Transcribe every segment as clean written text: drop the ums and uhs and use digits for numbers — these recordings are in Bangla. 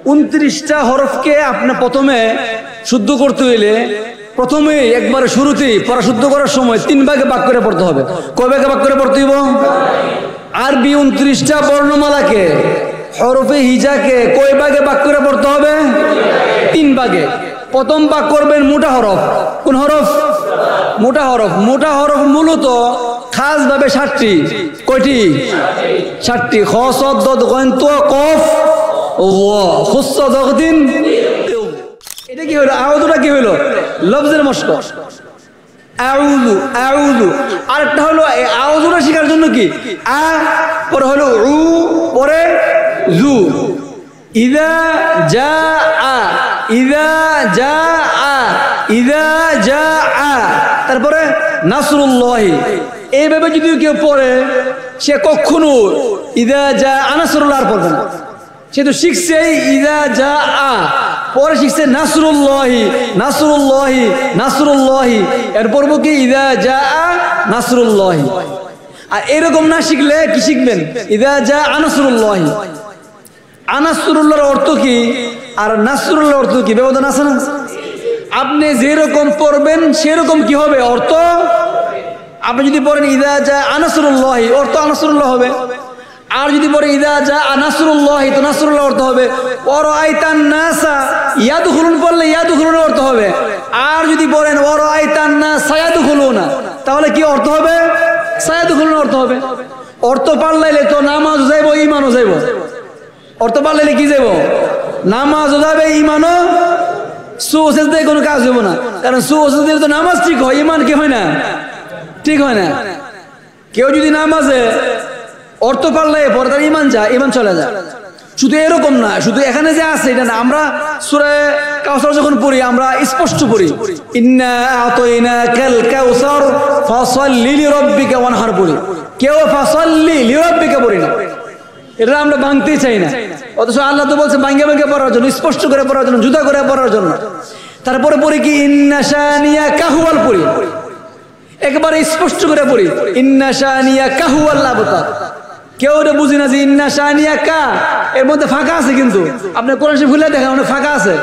29টা হরফকে আপনি প্রথমে শুদ্ধ করতে হইলে প্রথমে একবারে শুরুতেই পড়া শুদ্ধ করার সময় 3 ভাগে ভাগ করে পড়তে হবে। কয় ভাগে ভাগ করে পড়তে হইব? আরবি 29টা বর্ণমালাকে হরফে হিজাকে কয় ভাগে ভাগ করে পড়তে হবে? 3 ভাগে। প্রথম ভাগ করবেন মোটা হরফ। কোন হরফ? মোটা হরফ। মোটা হরফ মূলত খাস ভাবে 7টি। কয়টি? 7টি। খ সদ দদ গইন তো কফ ওয়া খুস দগদিন। এটা কি হলো? আউযুটা কি হলো? লফজের মশক। আউযু আউযু। আরেকটা হলো এই আউযুটা শেখার জন্য কি আ পরে হলো উ পরে জু। ইযা জাআ ইযা জাআ ইযা জাআ তারপরে নাসরুল্লাহি। এইভাবে যদি কেউ পড়ে সে কখনো ইযা জাআ নাসরুল্লাহ আর পড়বে না। সে তো শিখছে ইযা জাআ, পরে শিখছে নাসরুল্লাহি নাসরুল্লাহি নাসরুল্লাহি, এরপর কি ইযা জাআ নাসরুল্লাহি। আর এরকম না শিখলে কি শিখবেন? ইযা জাআ নাসরুল্লাহি। আনাসরুল্লাহর অর্থ কি আর নাসরুল্লাহর অর্থ কি? ব্যবধান আছে না? আপনি যেরকম পড়বেন সেরকম কি হবে অর্থ। আপনি যদি পড়েন ইযা জাআ নাসরুল্লাহি, অর্থ নাসরুল্লাহ হবে। আর যদি পড়ে ইযা জাআ নাসরুল্লাহি, তো নাসরুল্লাহ অর্থ হবে। ওয়ারাআইতান নাসা ইয়াদখুলুন পড়লে ইয়াদখুলুন অর্থ হবে। আর যদি পড়েন ওয়ারাআইতান নাস সায়াদখুলুনা, তাহলে কি অর্থ হবে? সায়াদখুলুন অর্থ হবে। অর্থ পাল্লাইলে তো নামাজ যাইব, ঈমানও যাইব। অর্থ পাল্লাইলে কি যাইব? নামাজও যাবে, ঈমানও। সুসজদায় কোনো কাজ হইব না, কারণ সুসজদায় তো নামাজ ঠিক হয়, ঈমান কি হয় না? ঠিক হয় না। কেউ যদি নামাজে অর্থ পাল্লাই পরে তার ঈমান যায়, ঈমান চলে যায়। শুধু এরকম না, শুধু এখানে যে আছে এটা না। আমরা সূরা কাউসার যখন পড়ি আমরা স্পষ্ট পড়ি ইন্না আতাইনাকাল কাউসার ফাসাল্লি লিরাব্বিকা ওয়ানহার পড়ি। কেউ ফাসাল্লি লিরাব্বিকা পড়ি না। এটা আমরা ভাঙতেই চাই না। অথচ আল্লাহ তো বলছে ভাঙ্গে ভাঙ্গে পড়ার জন্য, স্পষ্ট করে পড়ার জন্য, জুতা করে পড়ার জন্য। তারপরে পড়ি কি ইন্না শানিয়াকা হুয়াল পড়ি, একবারে স্পষ্ট করে পড়ি ইন্না শানিয়াকা হুয়াল আবতার। কেউ এটা বুঝি না যে ইন্না শানিয়াকা এর মধ্যে ফাঁকা আছে, কিন্তু আপনি কোরআন শরীফ খুলে দেখেন অনেক ফাঁকা আছে।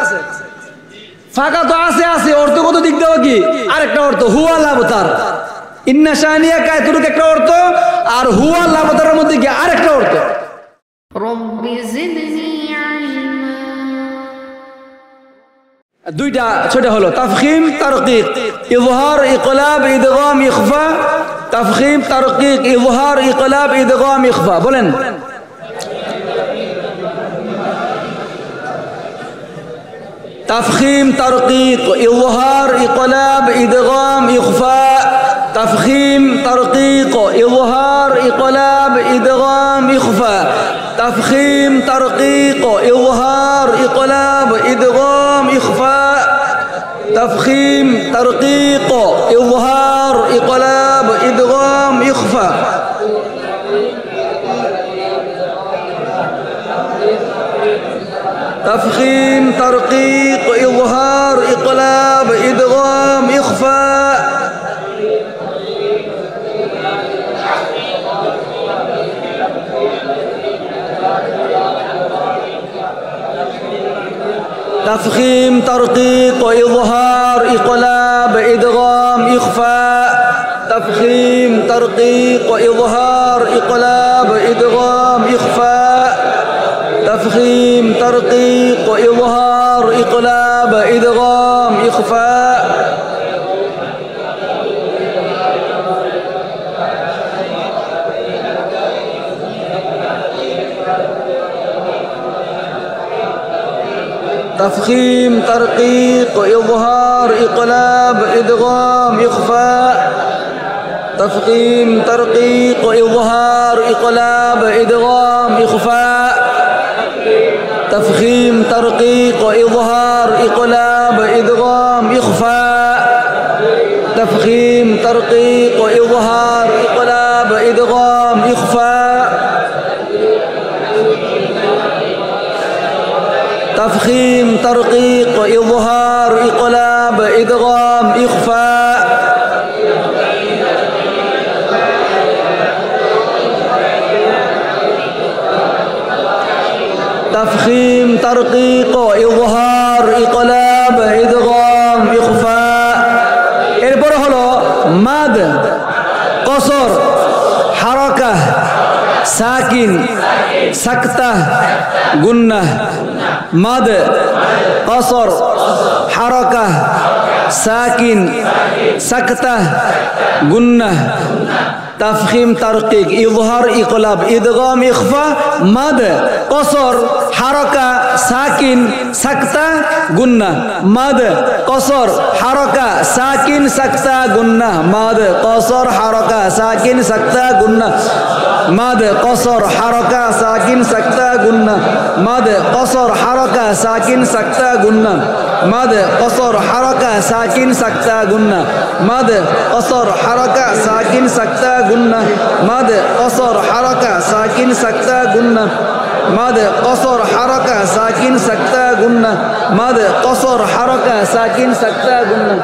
ফাঁকা তো আছে আছে, অর্থগত দিক দেওয়া কি আরেকটা অর্থ, হুয়াল আবতার। ইন্না শানিয়াকা এতটুকু একটা অর্থ, আর হুয়াল আবতারের মধ্যে কি আরেকটা অর্থ। দুইটা ছোট হলো তাফখিম তারকিক, ইযহার ইকলাব ইদগাম ইখফা। তাফখিম তারকিক ইযহার ইকলাব ইদগাম ইখফা। বলেন তাফখিম তারকিক ইযহার ইকলাব ইদগাম ইখফা। তাফখিম তারকিক ইযহার ইকলাব ইদগাম ইখফা। তাফখিম তারকিক ইযহার ইকলাব ইদগাম ইখফা। تفخيم ترقيق إظهار إقلاب إدغام إخفاء. تفخيم ترقيق إظهار إقلاب إدغام إخفاء. تفخيم ترقيق إظهار إقلاب إدغام إخفاء. تفخيم ترقيق إظهار إقلاب إدغام إخفاء. تفخيم ترقيق إظهار إقلاب إدغام إخفاء. تفخيم ترقيق إظهار إقلاب إدغام إخفاء. تفخيم ترقيق إظهار إقلاب إدغام إخفاء. تفخيم ترقيق إظهار إقلاب إدغام إخفاء. تفخيم ترقيق إظهار إقلاب إدغام إخفاء. تفخيم ترقيق إظهار إقلاب إدغام إخفاء. تفخيم তারকিক ইযহার ইকলাব ইদগাম ইখফা এরপরে হলো মাদ কসর হারাকা সাকিন সাকতা গুন্নাহ মাদ কসর হারাকা সাকিন সাকতা গুন্নাহ তাফখিম তারকিক ইযহার ইকলাব ইদগাম ইখফা মাদ কসর হারাকা সাকিন সাকতা গুন্নাহ মাদ কসর হারাকা সাকিন সাকতা গুন্নাহ মাদ কসর হারাকা সাকিন সাকতা গুন্নাহ মাদ কসর হারাকা সাকিন সাকতা গুন্নাহ মাদ কসর হারাকা সাকিন সাকতা গুন্নাহ মাদ কসর হারাকা সাকিন সাকতা গুন্নাহ মাদ কসর হারাকা সাকিন সাকতা গুন্নাহ মাদ কসর হারাকা সাকিন সাকতা গুন্নাহ মাদ কসর হারাকা সাকিন সাকতা গুন্নাহ মাদ কসর হারাকা সাকিন সাকতা গুন্নাহ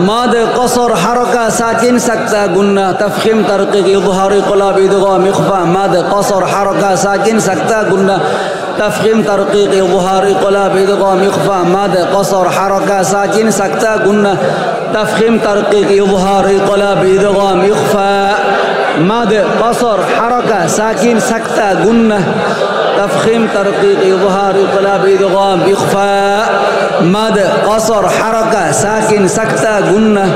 ماد قصر حركة ساكن سكتة قلنا تفخيم ترقيق إظهار قلاب إدغام إخفاء ماد قصر حركة ساكن سكتة قلنا تفخيم ترقيق إظهار قلاب إدغام إخفاء ماد قصر حركة ساكن سكتة قلنا تفخيم ترقيق إظهار قلاب إدغام إخفاء ماد قصر حركة ساكن سكتة قلنا تفخيم ترقيق إظهار قلاب إدغام إخفاء ماد قصر حركة ساكن سكتة قلنا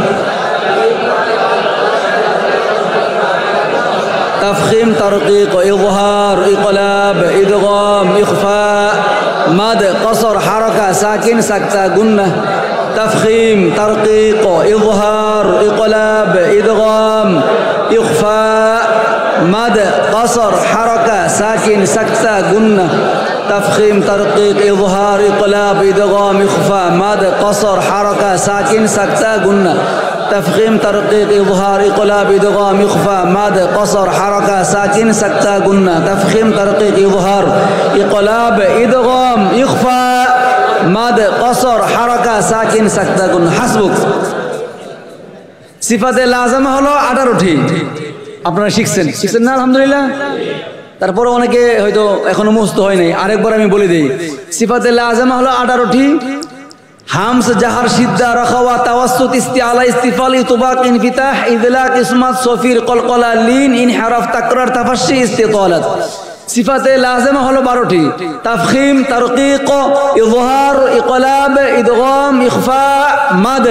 تفخيم ترقيق إظهار إقلاب إدغام إخفاء ماد قصر حركة ساكن سكتة قلنا تفخيم ترقيق إظهار إقلاب إدغام إخفاء ماد قصر حركة ساكن سكتة قلنا تفخيم ترقيق إظهار إقلاب إدغام إخفاء ماد قصر حركة ساكن سكتة قلنا تفخيم ترقيق إظهار إقلاب إدغام إخفاء ماد قصر حركة ساكن سكتة قلنا تفخيم ترقيق إظهار إقلاب إدغام إخفاء ماد قصر حركة ساكن سكتة قلنا حسبك صفات لازم হলো 18টি আপনারা শিখছেন না আলহামদুলিল্লাহ তারপরে অনেকে হয়তো এখনো মুখস্থ হয় নাই আরেকবার আমি বলে দেই সিফাতে লাযিমা হলো 18টি হামস জাহার সিদ্ধা রাখাওয়া তাওয়াসসুত ইস্তিআলা ইস্তিফাল ইতবাক ইনফিতাহ ইদলাক ইসমাত সফির কলকলা লিন ইনহিরাফ তাকরার তাফাশশি ইস্তিতালাত সিফাতে লাযিমা হলো 12টি তাফখীম তারকিক ইযহার ইকলাব ইদগাম ইখফা মাদ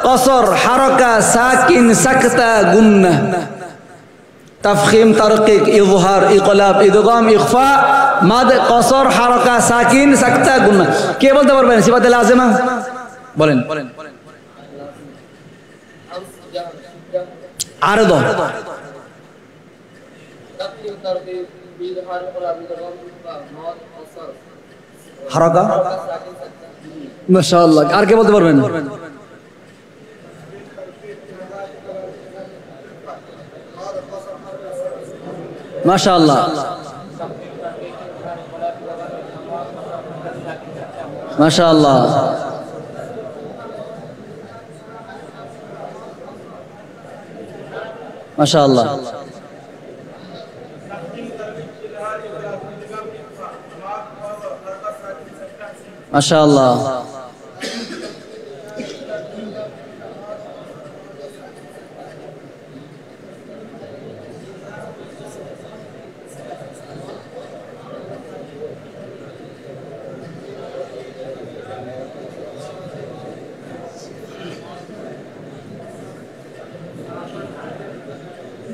কসর হারাকা সাকিন সাকতা গুন্নাহ تفخيم ترقيق إظهار إقلاب إدغام إخفاء ماد قصر حركة ساكن سكتة قلنا كيف بلتا بربين صفات لازمة بولين عرضه حركة ما شاء الله আর কে বলতে পারবেন মাশাআল্লাহ মাশাআল্লাহ মাশাআল্লাহ মাশাআল্লাহ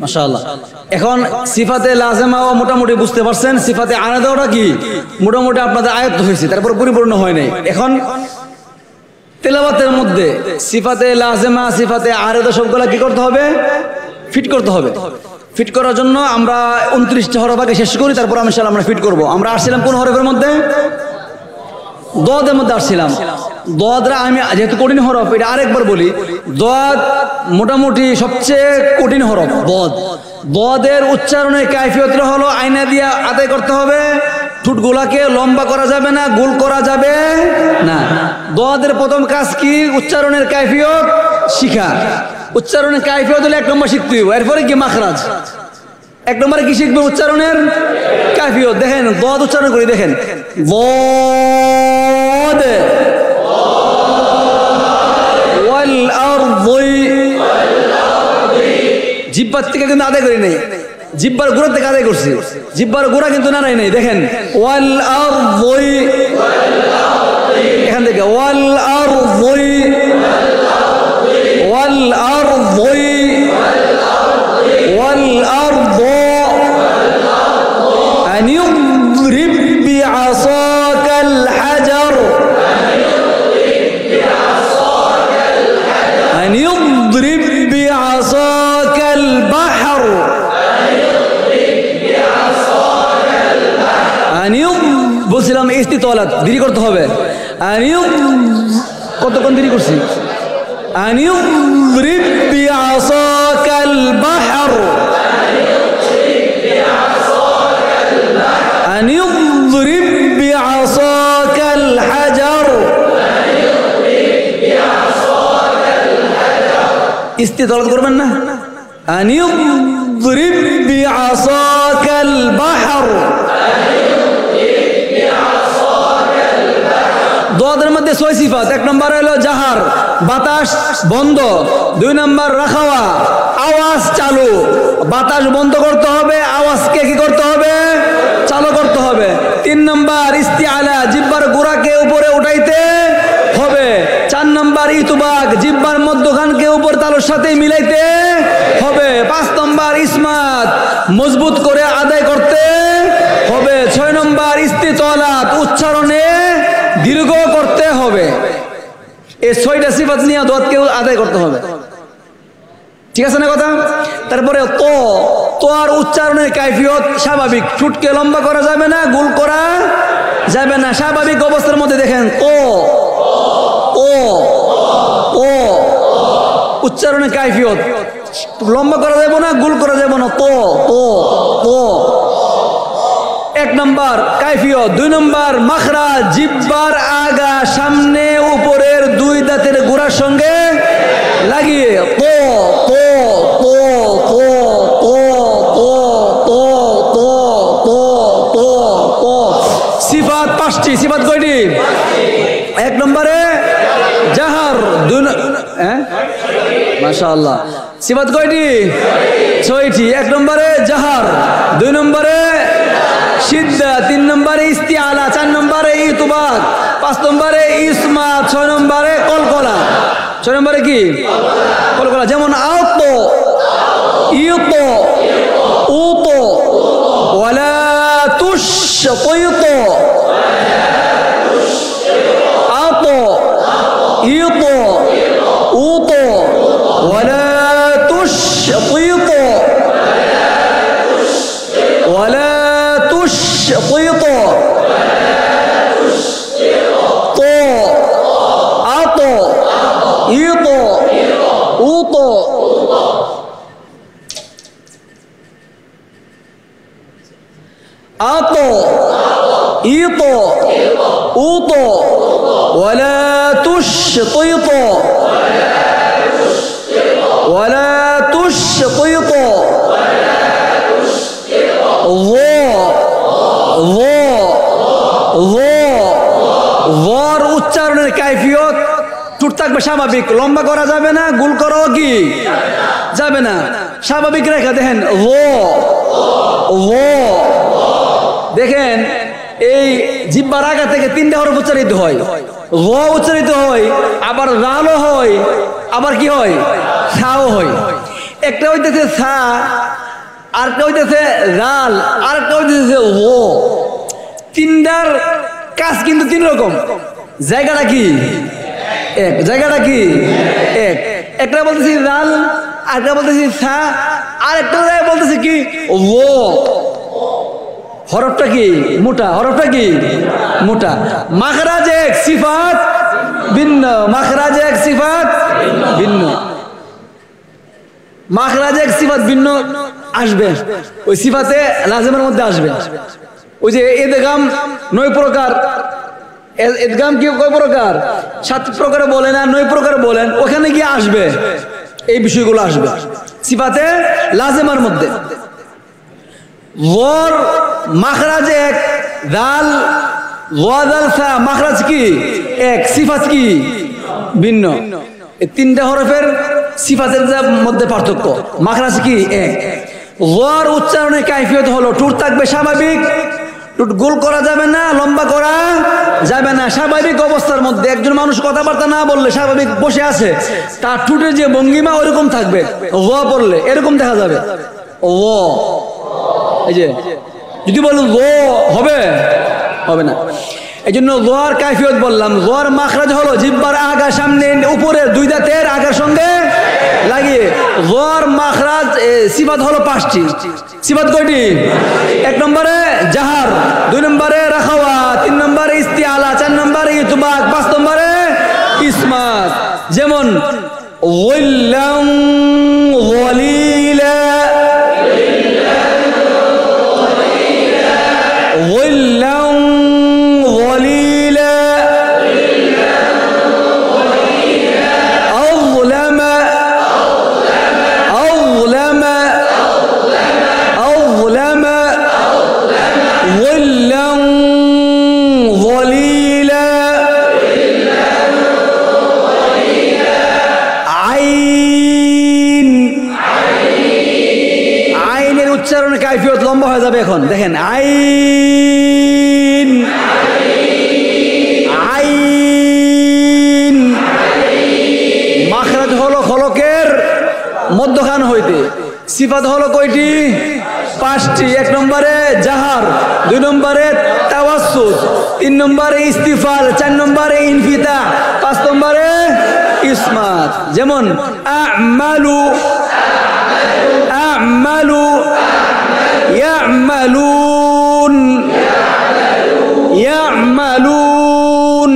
মাশাআল্লাহ। এখন সিফাতে লাজেমা ও মোটামুটি বুঝতে পারছেন, সিফাতে আনাদাওটা কি মোটামুটি আপনাদের আয়ত্ত হয়েছে, তারপর পরিপূর্ণ হয় নাই। এখন তেলাওয়াতের মধ্যে সিফাতে লাজেমা সিফাতে আনাদা সবগুলা কি করতে হবে? ফিট করতে হবে। ফিট করার জন্য আমরা 29টা হরফ আগে শেষ করি, তারপর ইনশাআল্লাহ আমরা ফিট করব। আমরা আসছিলাম কোন হরফের মধ্যে? দোয়াদের মধ্যে আসছিলাম। দোয়াদরা আমি যেহেতু কঠিন হরফ, এটা আরেকবার বলি, দোয়াদ মোটামুটি সবচেয়ে কঠিন হরফ। দোয়াদের উচ্চারণের কাইফিয়তটা হলো আয়না দিয়ে আদায় করতে হবে। ঠোঁটগুলাকে লম্বা করা যাবে না, গোল করা যাবে না। দোয়াদের প্রথম কাজ কি? উচ্চারণের কাইফিয়ত শিখা। উচ্চারণের কাইফিয়ত হলে 1 নম্বর শিখতে হবে। এরপরে কি মাখরাজ। 1 নম্বরে কি শিখবে? উচ্চারণের কাইফিয়ত। দেখেন দোয়াদ উচ্চারণ করি, দেখেন ضاد والأرض। জিহ্বার থেকে কিন্তু আদায় করি নাই, জিহ্বার গোড়া থেকে আদায় করছি। জিহ্বার গোড়া কিন্তু নাড়াই নাই। দেখেন ওয়াল আরদ, এখান থেকে ওয়াল আরদ ওয়াল আরদ ওয়াল আরদ আন ইضرب بعصاك الحجر أن يضرب بعصاك البحر أن বলছিলাম ইস্তিতলাত দেরি করতে হবে। কতক্ষণ দেরি করছি? أن يضرب بعصاك البحر أن يضرب بعصاك الحجر। ইস্তিতলাত করবেন না? أن يضرب بعصاك البحر। দোয়াদের মধ্যে 6 সিফাত। 1 নম্বর হলো জাহার, বাতাস বন্ধ। 2 নম্বর রাখাওয়া, আওয়াজ চালু। বাতাস বন্ধ করতে হবে, আওয়াজকে কি করতে হবে? চালু করতে হবে। 3 নম্বর ইস্তিআলা, জিহ্বার গোড়াকে উপরে উঠাইতে হবে। 4 নম্বর ইতুবাক, জিহ্বার মধ্যখানকে উপর তালুর সাথে মিলাইতে হবে। 5 নম্বর ইসমাত, মজবুত করে আদায় করতে হবে। 6 নম্বর ইস্তিতলাত, উচ্চারণে দীর্ঘ করতে হবে। এই 6টা সিফাত নিয়ে দোয়াতকেও আদায় করতে হবে। ঠিক আছে না কথা? তারপরে তোর উচ্চারণের কাইফিয়ত স্বাভাবিক। ঠোঁটকে লম্বা করা যাবে না, গোল করা যাবে না। স্বাভাবিক অবস্থার মধ্যে দেখেন উচ্চারণের কাইফিয়ত লম্বা করা যাবে না, গোল করা যাবে না। 1 নম্বর কাইফিয়ত। 2 নম্বর মাখরাজ, জিহ্বার আগা সামনে উপরের 2 দাঁতের গোড়ার সঙ্গে লাগিয়ে সিফাত 5টি। সিফাত কয়টি? 1 নম্বরে জাহার, মাশাআল্লাহ। সিফাত কয়টি? 6টি। 1 নম্বরে জাহার, 2 নম্বরে সিদ্ধা, 3 নম্বরে ইস্তিআলা, 4 নম্বরে ইতুবাক, 5 নম্বরে ইসমাত, 6 নম্বরে কলকলা। 6 নম্বরে কি? কলকলা। যেমন আতো, ইতো, উতো, ওয়ালা তুশতিতো, আতো, ইতো, উতো, ওয়ালা তুশতিতো, ওয়ালা তুশতিতো, তো, আতো, ইতো, উতো। আতো, ইতো, উতো, ওয়ালা তুশতিতো, ওয়ালা তুশতিতো। উচ্চারণের কাইফিয়ত ঠোঁট থাকবে স্বাভাবিক, লম্বা করা যাবে না, গোল করাও কি যাবে না, স্বাভাবিক রেখা। দেখেন দেখেন এই জিহ্বার আগা থেকে 3টা হরফ উচ্চারিত হয়। উচ্চারিত হয়, আবার রালও হয়, আবার কি হয়? খাও হয়। একটা হইতেছে সা, আরেকটা হইতেছে রাল, আরেকটা হইতেছে ও। তিনটার কাজ কিন্তু তিন রকম। জায়গাটা কি এক, জায়গাটা কি এক। একটা বলতেছি রাল, আরেকটা বলতেছি সা, আরেকটা বলতেছি কি ও। হরফটা কি মোটা, হরফটা কি মোটা। মাখরাজ এক, সিফাত ভিন্ন। মাখরাজ এক, সিফাত ভিন্ন। মাখরাজ এক, সিফাত ভিন্ন আসবে, ওই সিফাতে লাজিমের মধ্যে আসবে। ওই যে ইদগাম 9 প্রকার, ইদগাম কি কয় প্রকার? 7 প্রকারে বলেন আর 9 প্রকারে বলেন, ওখানে গিয়ে আসবে এই বিষয়গুলো, আসবে সিফাতে লাজিমের মধ্যে। ওয়ার মাখরাজ এক, দাল ওয়া দাল সা, মাখরাজ কি এক, সিফাত কি ভিন্ন। এই তিনটা হরফের সিফাতের মধ্যে পার্থক্য, মাখরাজ কি এক। ওয়ার উচ্চারণের কাইফিয়ত হলো ঠোঁট থাকবে স্বাভাবিক, ঠোঁট গোল করা যাবে না, লম্বা করা যাবে না। স্বাভাবিক অবস্থার মধ্যে একজন মানুষ কথাবার্তা না বললে, স্বাভাবিক বসে আছে, তার ঠোঁটের যে ভঙ্গিমা ওরকম থাকবে। ওয়া পড়লে এরকম দেখা যাবে ও। এই যে যদি বলেন ও হবে, হবে না। এই জন্য ওয়ার কাইফিয়ত বললাম। ওয়ার মাখরাজ হলো জিহ্বার আগা, সামনে উপরে 2 দাঁতের আগার সঙ্গে লাগিয়ে। ওয়ার মাখরাজ সিফাত হলো 5টি। সিফাত কয়টি? 1 নম্বরে জাহার, 2 নম্বরে রাখাওয়া, 3 নম্বরে ইস্তিআলা, 4 নম্বরে ইতবাক, 5 নম্বরে ইসমাত। যেমন ওয়াল্লাম ওয়ালিলা, ওয়াল্লাম ওয়ালিলা, আযলামা আযলামা আযলামা, ওয়াল্লাম ওয়ালিলা। আইন, আইনের উচ্চারণের কাইফিয়ত লম্বা হয়ে যাবে এখন। দেখেন আইন, আইন মাখরাজ হলো খলকের মধ্যখান হইতে। সিফাত হলো কয়টি? 5টি। 1 নম্বরে জাহার, 2 নম্বরে তাওয়াসসুত, 3 নম্বরে ইস্তিফাল, 4 নম্বরে ইনফিতাহ, 5 নম্বরে ইসমাত। যেমন আমালু, আমালু, ইয়ামালুন, ইয়ামালুন।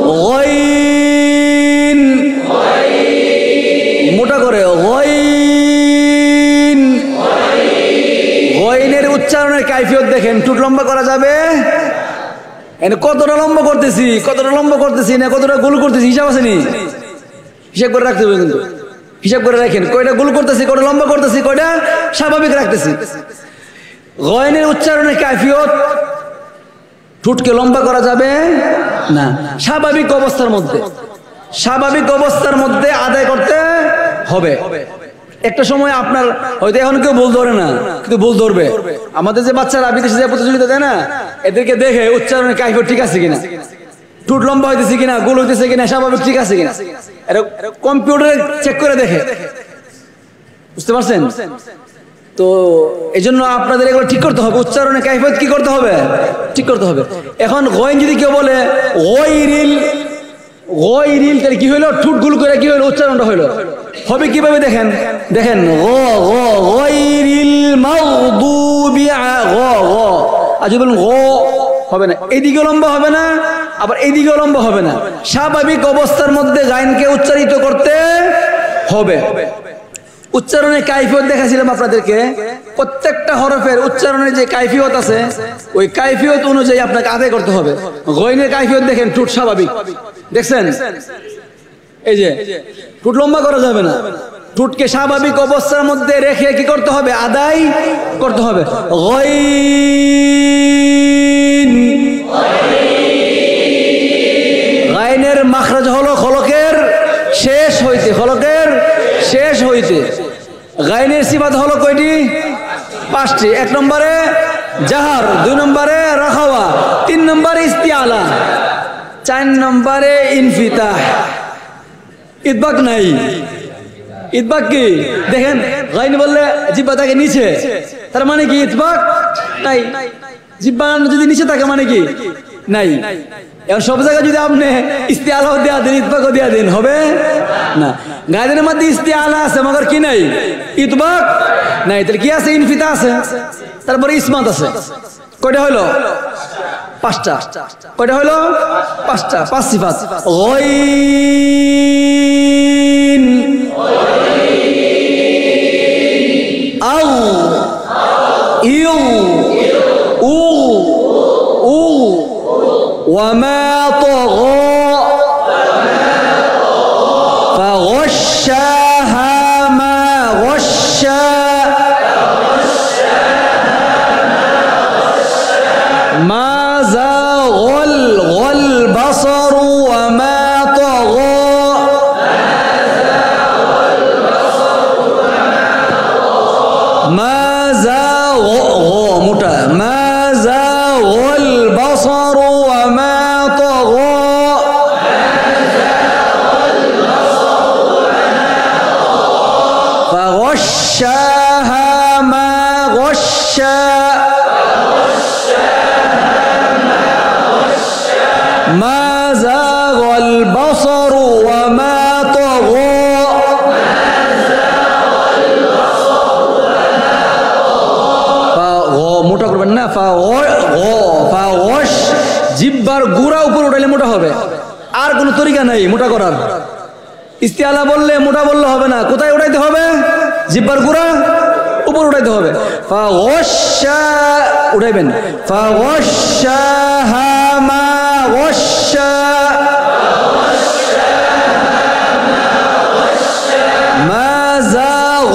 গাইন, মোটা করে গাইন। গাইনের উচ্চারণের কাইফিয়ত দেখেন, ঠোঁট লম্বা করা যাবে, কতটা লম্বা করতেছি, কতটা লম্বা করতেছি না, কতটা গোল করতেছি, হিসাব আছে নি? হিসাব করে রাখতে হবে কিন্তু, হিসাব করে রাখেন কয়টা গোল করতেছি, কয়টা লম্বা করতেছি, কয়টা স্বাভাবিক রাখতেছি। গাইনের উচ্চারণের কাইফিয়ত ঠোঁটকে লম্বা করা যাবে না, স্বাভাবিক অবস্থার মধ্যে, স্বাভাবিক অবস্থার মধ্যে আদায় করতে হবে। একটা সময় আপনার হয়তো এখন কেউ ভুল ধরে না, কিন্তু ভুল ধরবে। আমাদের যে বাচ্চারা বিদেশে যে প্রতিযোগিতা দেয় না, এদেরকে দেখে উচ্চারণের কাইফিয়ত ঠিক আছে কিনা, ঠোঁট লম্বা হইতেছে কিনা, গোল হইতেছে কিনা, স্বাভাবিক ঠিক আছে কিনা, এটা কম্পিউটারে চেক করে দেখে। বুঝতে পারছেন? তো এই জন্য আপনাদের এগুলো ঠিক করতে হবে, উচ্চারণের কাইফিয়ত কি করতে হবে, ঠিক করতে হবে। এখন গয়ন যদি কেউ বলে গয়রিল, গয়রিল, তাহলে কি হইলো? ঠোঁট গুল করে কি হইলো? উচ্চারণটা হইলো। হবে কিভাবে দেখেন, দেখেন গয়রিল মাগদুবি, গ গ। আর যদি বলেন গ, হবে না, এইদিকে লম্বা হবে না, আবার এইদিকে লম্বা হবে না। স্বাভাবিক অবস্থার মধ্যে গায়নকে উচ্চারিত করতে হবে। উচ্চারণের কাইফিয়ত দেখাছিলাম আপনাদেরকে, প্রত্যেকটা হরফের উচ্চারণের যে কাইফিয়ত আছে, ওই কাইফিয়ত অনুযায়ী আপনাকে আদায় করতে হবে। গয়নের কাইফিয়ত দেখেন, ঠোঁট স্বাভাবিক, দেখছেন? এই যে ঠোঁট লম্বা করা যাবে না, ঠোঁটকে স্বাভাবিক অবস্থার মধ্যে রেখে কি করতে হবে? আদায় করতে হবে। গায়নের মাখরাজ হলো খলকের শেষ হইতে, খলকের শেষ হইতে। গায়নের সিফাত হলো কয়টি? 5টি। 1 নম্বরে জাহার, 2 নম্বরে রাখাওয়া, 3 নম্বরে ইস্তিআলা, 4 নম্বরে ইনফিতাহ। ইতবাক নাই, ইতবাক কি দেখেন, গাইন বললে জিব্বা থাকে নিচে, তার মানে কি ইতবাক নাই। জিব্বা যদি নিচে থাকে মানে কি নাই। এখন সব জায়গায় যদি আপনি ইস্তেআলাও দেয়া দিন, ইতবাকও দেয়া দিন, হবে না। গাইনের মধ্যে ইস্তেআলা আছে, মগর কি নাই, ইতবাক নাই। তাহলে কি আছে, ইনফিতা আছে, তারপরে ইসমাত আছে। কয়টা হলো? পাঁচটা। কয়টা হলো? পাঁচটা, পাঁচ সিফাত। গাইন, আও, ইউ, উ, উ, وما طغى فغشاها ما غشا ما زاغ البصر وما طغى ما زاغ موটা ما زاغ البصر وما طغى فغشاها ما غشا ما زاغ البصر وما طغى মোটা করবেন না, জিব্বার গুড়া উপর উঠাইলে মোটা হবে, আর কোনো তরিকা নাই মোটা করার। ইস্তেআলা বললে মোটা বললে হবে না, কোথায় উঠাইতে হবে? জিব্বার গুড়া উপর উঠাইতে হবে। উঠাইবেন ما زاغ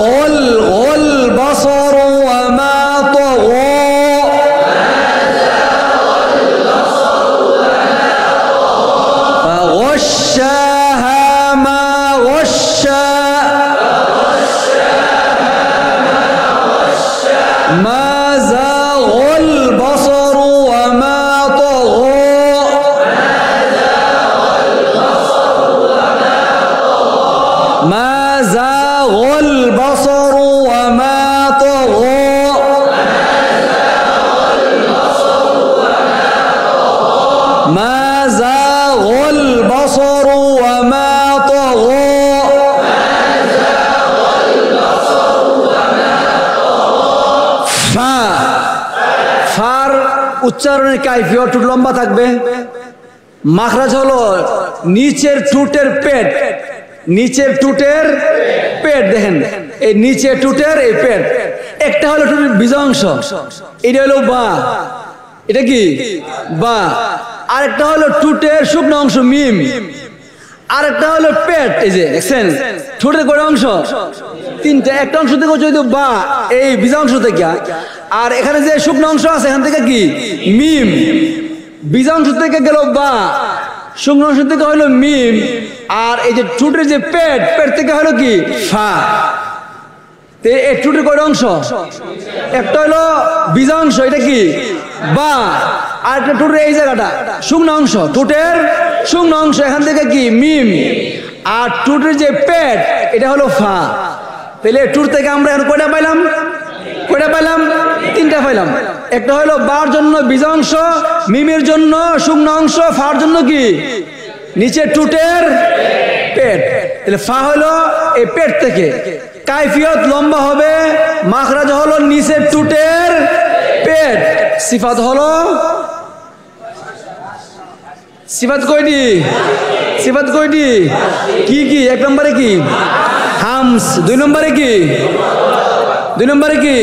البصر وما طغى فغشاها ما غشا ما زاغ البصر وما طغى ما زاغ البصر وما طغى ما زاغ البصر وما طغى ফার উচ্চারণের কাইফিয়ত একটু লম্বা থাকবে। মাখরাজ হলো নিচের ঠোঁটের পেট, নিচের ঠোঁটের পেট, দেখেন এই নিচের ঠোঁটের এই পেট। একটা হলো ঠোঁটের বীজাংশ, এটা হলো বা, এটা কি বা। আরেকটা হলো ঠোঁটের শুকনো অংশ মিম, আরেকটা হলো পেট। এই যে দেখছেন ঠোঁটের কয়টা অংশ? তিনটা। একটা অংশ থেকে যদি বা, এই বীজাংশ থেকে, আর এখানে যে শুকনো অংশ আছে এখান থেকে কি মিম। বীজাংশ থেকে গেল বা, শুকনো অংশ থেকে হলো মিম, আর এই যে ঠোঁটের যে পেট, পেট থেকে হলো কি ফা। এই ঠোঁটের কয়টা অংশ? একটা হলো বীজাংশ, এটা কি বা, আর একটা ঠোঁটের এই জায়গাটা শুকনো অংশ, ঠোঁটের শুকনো অংশ, এখান থেকে কি মিম, আর ঠোঁটের যে পেট এটা হলো ফা। তাহলে ঠোঁট থেকে আমরা এখন কয়টা পাইলাম? কয়টা পাইলাম? তিনটা পাইলাম। একটা হলো বার জন্য বীজাংশ, মিমের জন্য শুকনো অংশ, ফার জন্য কি নিচের ঠোঁটের পেট। তাহলে ফা হলো এই পেট থেকে। কাইফিয়ত লম্বা হবে, মাখরাজ হলো নিচের ঠোঁটের পেট। সিফাত হলো, সিফাত কয়টি? সিফাত কয়টি? কি কি? এক নম্বরে কি হামস, দুই নম্বরে কি, দুই নম্বরে কি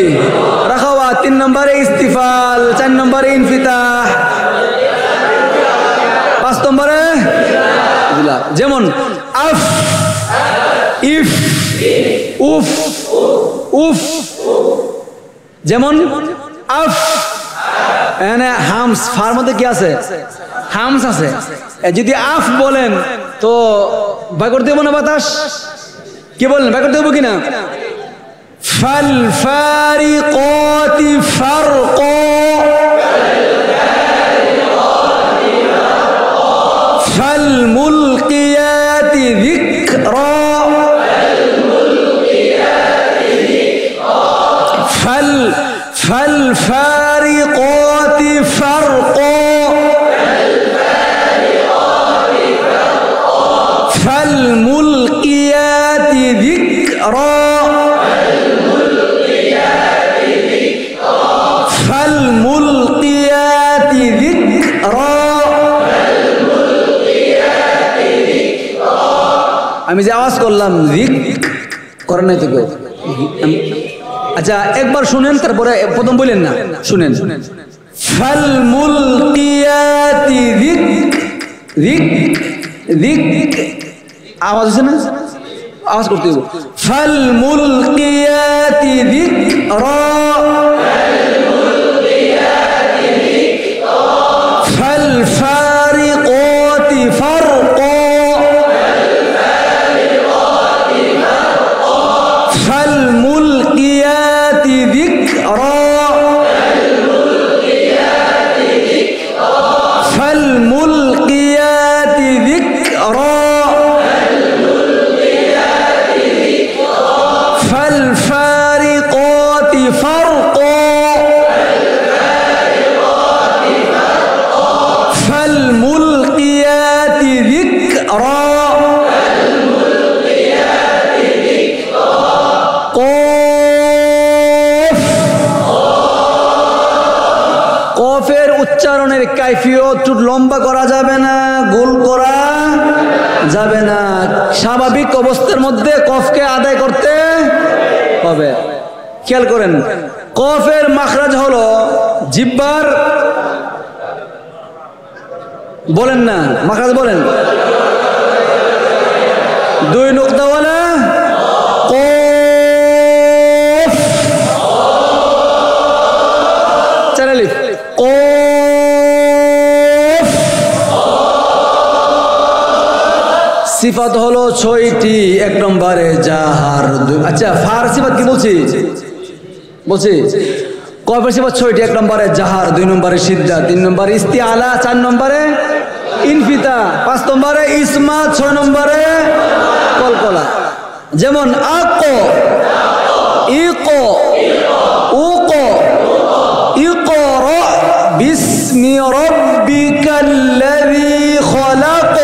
রাখাওয়া, তিন নম্বরে ইস্তিফাল, চার নম্বরে ইনফিতাহ, পাঁচ নম্বরে যেমন আফ, ইফ, উফ, উফ। যেমন আফ, এখানে হামস, ফার মধ্যে কি আছে? হামস আছে। যদি আফ বলেন তো বাই করতে দেবো না বাতাস? কি বলেন, বাই করতে দেবো কিনা? ফাল ফারিকাতি ফারকা, ফাল মুলকিয়াতি যিকরা, فالفارقات فرقا فالملقيات ذكرا فالملقيات ذكرا আমি যে আওয়াজ করলাম জিক করেন নাই তো কেউ আচ্ছা একবার শুনেন তারপরে প্রথম বলেন না শুনেন ফালমুলকিয়াতি যিক যিক যিক আওয়াজ হচ্ছে না আওয়াজ করতে হবে ফালমুলকিয়াতি যিকরা ফালফারিকাতি ফারকা فالملقيات ذكرا فالملقيات ذكرا فالفارقات فرقا فالملقيات ذكرا কফের উচ্চারণের কাইফিয়ত একটু লম্বা করা যাবে না, গোল করা যাবে না। স্বাভাবিক অবস্থার মধ্যে কফকে আদায় করতে হবে। খেয়াল করেন, কফের মাখরাজ হলো জিহ্বার, বলেন না মাখরাজ বলেন, দুই নুকতাওয়ালা কফ, চার আলিফ কফ। সিফাত হলো ৬টি, এক নম্বরে জাহার। আচ্ছা ফার সিফাত কি বলছি বলছি কফের সিফাত ৬টি, এক নম্বরে জাহার, ২ নম্বরে সিদ্ধা, ৩ নম্বরে ইস্তিআলা, ৪ নম্বরে ইনফিতা, ৫ নম্বরে ইসমা, ৬ নম্বরে কলকলা। যেমন আক, ইক, উক, ইকরা বিসমি রাব্বিকাল্লাযী খলাক।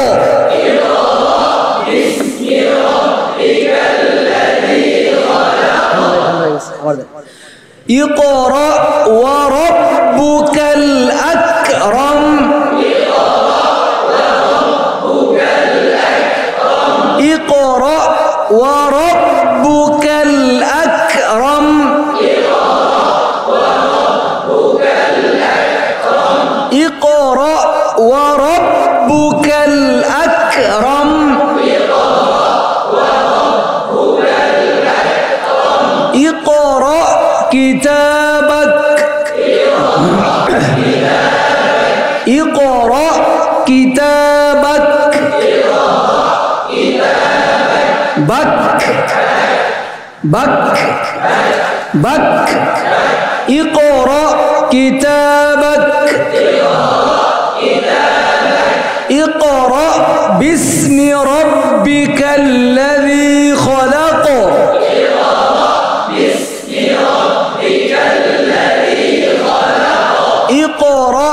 اقرأ وربك الأكرم اقرأ وربك الأكرم اقرأ وربك الأكرم اقرأ كتابك اقرأ كتابك بك بك بك اقرأ كتابك اقرأ باسم ربك الذي خلق اقرأ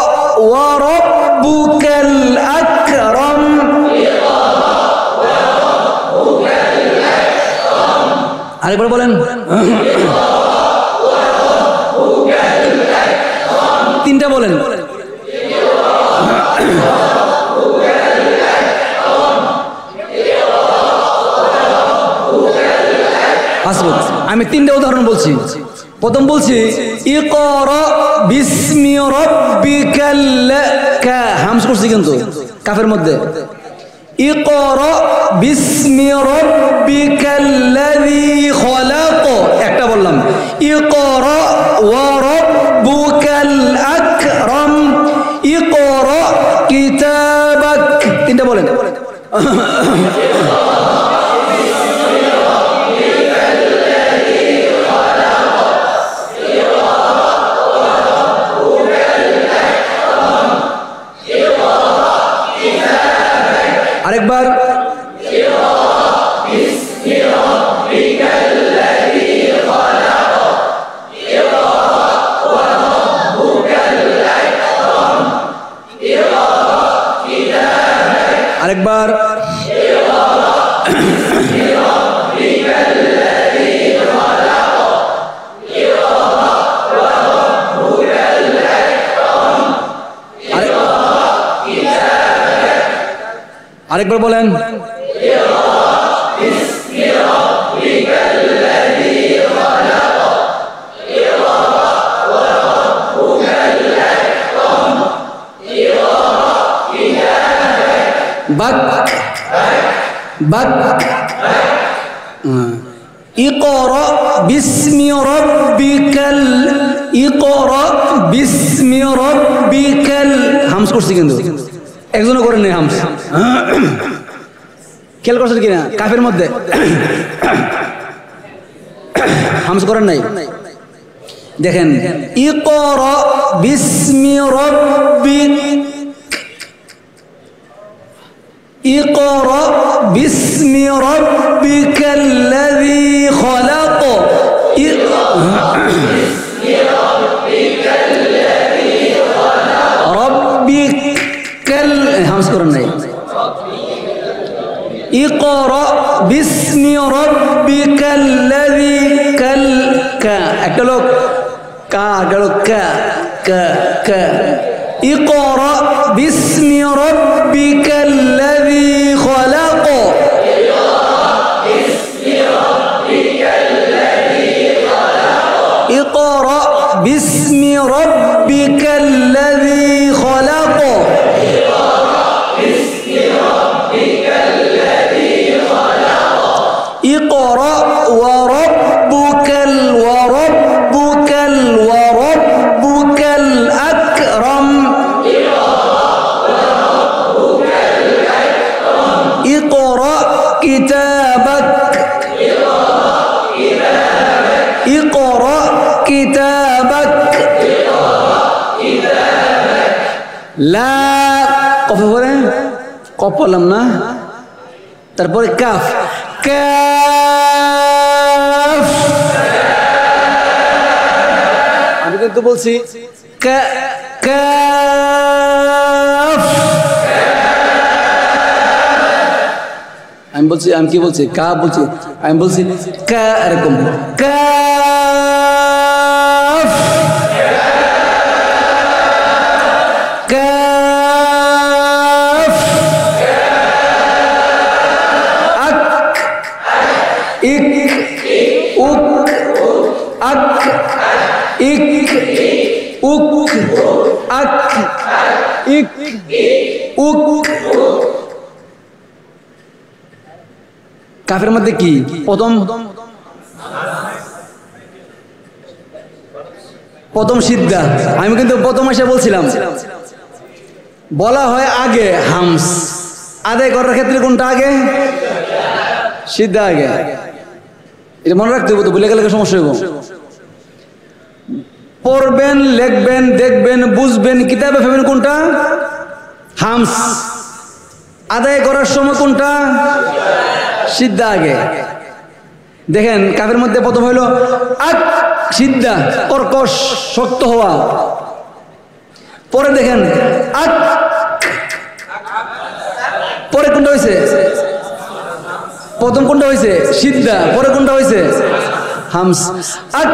وربك الأكرم আরেকবার বলেন, তিনটা বলেন। আমি 3টা উদাহরণ বলছি। প্রথম বলছি ইকরা বিসমি রাব্বিকাল্লাযী, হামস করছি কিন্তু কাফের মধ্যে, ইকরা বিসমি রাব্বিকাল্লাযী খলাক, একটা বললাম। ইকরা ওয়া রাব্বুকাল আকরাম ইকরা কিতাবাক, 3টা বলেন। আরেকবার আরেকবার আরেকবার বলেন বাক বাক ইকরা বিসমি রাব্বিকাল ইকরা বিসমি রাব্বিকাল হামস করছি কিন্তু একজনও করেন নাই হামস খেয়াল করছেন কিনা কাফের মধ্যে হামস করেন নাই দেখেন ইকরা বিসমি রাব্বিক ইকরা বিসমি রাব্বিকাল্লাযী খলাক রাব্বিকাল হামস করেন নাই ইকরা বিসমি রাব্বিকাল্লাযী কাল কা একটা লোক কা গেল কা কা কা ইকরা বিসমি রাব্বিকাল্লাযী খলাক ইকরা বিসমি রাব্বিকাল্লাযী খলাক اقرأ وربك الأكرم اقرأ كتابك اقرأ كتابك لا قف পরে কফ বললাম না তারপরে কাফ কাফ আমি কিন্তু বলছি কাফ আমি বলছি আমি কি বলছি কা বলছি আমি বলছি কা এরকম কাফ কাফ আক ইক উক আক ইক উক আক ইক উক কাফের মধ্যে কি প্রথম সিদ্ধা আমি কিন্তু প্রথম এসে বলছিলাম বলা হয় আগে হামস আদায় করার ক্ষেত্রে কোনটা আগে সিদ্ধা আগে এটা মনে রাখতে হবে তো বলে গেলে সমস্যা হইব পড়বেন লিখবেন দেখবেন বুঝবেন কিতাবে ফেলবেন কোনটা হামস আদায় করার সময় কোনটা সিদ্ধা আগে দেখেন কাফের মধ্যে প্রথম হইল আক সিদ্ধা কর্কশ শক্ত হওয়া পরে দেখেন আক পরে কোনটা হয়েছে প্রথম কোনটা হয়েছে সিদ্ধা পরে কোনটা হয়েছে হামস আক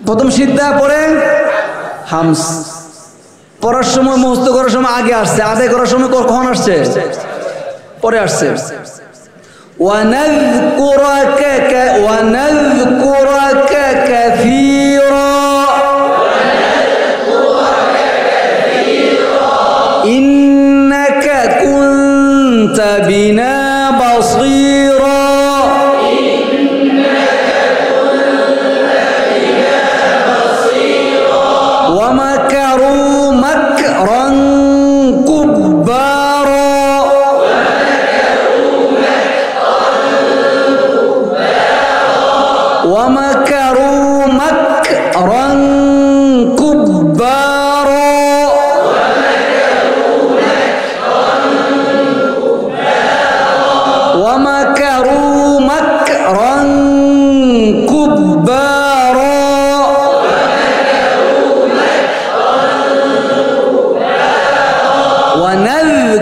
প্রথম সিদ্ধা পরে হামস পড়ার সময় মুখস্থ করার সময় আগে আসছে আদায় করার সময় কখন আসছে পরে আসছে ونذكرك كثيرا إنك كنت بنا بصيرا ومكروا مكرا كبارا ومكروا مكرا كبارا ومكروا مكرا كبارا ونذكرك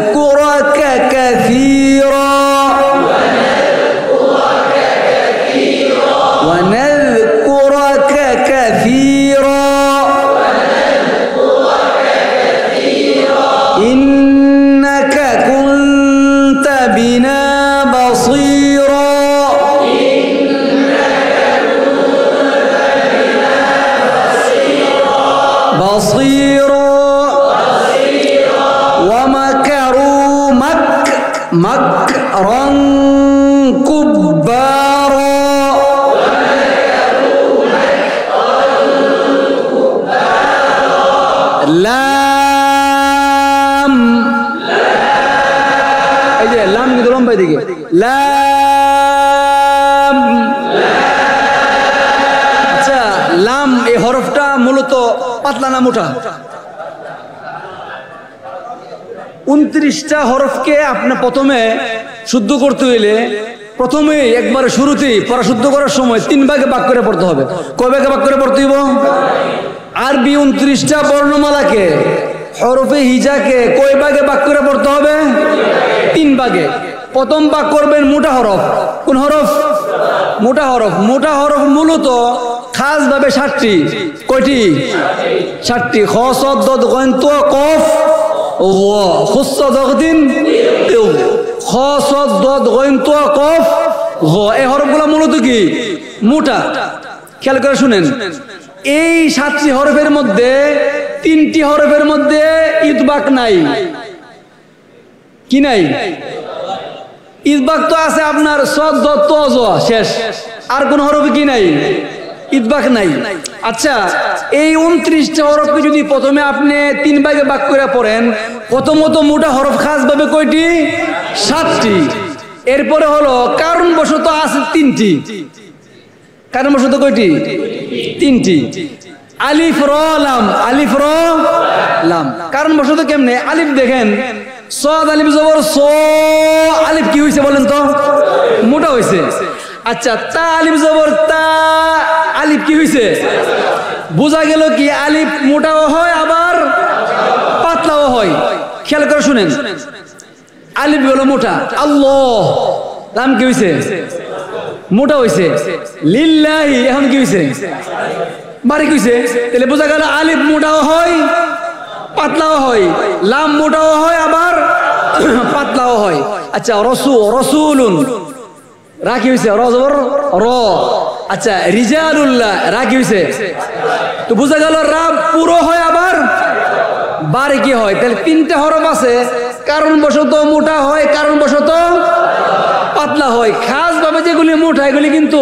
ونذكرك كثيرا إنك كنت بنا بصيرا ومكروا مكرا كبارا لام এই যে লাম কিন্তু লম্বা দিকে লাম আচ্ছা লাম এই হরফটা মূলত পাতলা না মোটা 29টা হরফকে আপনি প্রথমে শুদ্ধ করতে হইলে প্রথমে একবারে শুরুতেই পড়া শুদ্ধ করার সময় 3 ভাগে ভাগ করে পড়তে হবে কয় ভাগে ভাগ করে পড়তে হইব আরবি 29টা বর্ণমালাকে হরফে হিজাকে কয় ভাগে ভাগ করে পড়তে হবে 3 ভাগে প্রথম ভাগ করবেন মোটা হরফ কোন হরফ মোটা হরফ মূলত খাস ভাবে 60টি কয়টি 60টি খ সদ দদ গইন তো কফ ওয়া খুস দগদিন তেও খ সদ দদ গইন তো কফ গ এই হরফগুলো মূলত কি মোটা খেয়াল করে শুনেন এই 7টি হরফের মধ্যে 3টি হরফের মধ্যে ইতবাক নাই কি নাই ইতবাক তো আছে আপনার সদ দদ তো জ শেষ আর কোন হরফে কি নাই ইতবাক নাই আচ্ছা এই 29টা হরফকে যদি প্রথমে আপনি 3 ভাগে ভাগ করে পড়েন প্রথমত মোটা হরফ খাস ভাবে কয়টি 7টি এরপরে হলো কারণবশত আছে 3টি কারণবশত কয়টি 3টি আলিফ র লাম কারণবশত কেমনে আলিফ দেখেন সদ আলিফ জবর সো আলিফ কি হইছে বলেন তো মোটা হইছে আচ্ছা তা আলিফ জবর তা আলিফ কি হইছে বোঝা গেল কি আলিফ মোটাও হয় আবার পাতলাও হয় খেয়াল করে শুনেন আলিফ হলো মোটা আল্লাহ লাম কি হইছে মোটা হইছে লিল্লাহি এখন কি হইছে বারিক হইছে তাহলে বোঝা গেল আলিফ মোটাও হয় পাতলাও হয় লাম মোটাও হয় আবার পাতলাও হয় আচ্ছা রসুলুন রা কি হইছে র জবর র আচ্ছা রিজালুল্লাহ রা কি হইছে তো বোঝা গেল রা পুরো হয় আবার বারিকি হয় তাহলে 3টে হরফ আছে কারণবশত মোটা হয় কারণবশত পাতলা হয় খাস ভাবে যেগুলি মোটা এগুলি কিন্তু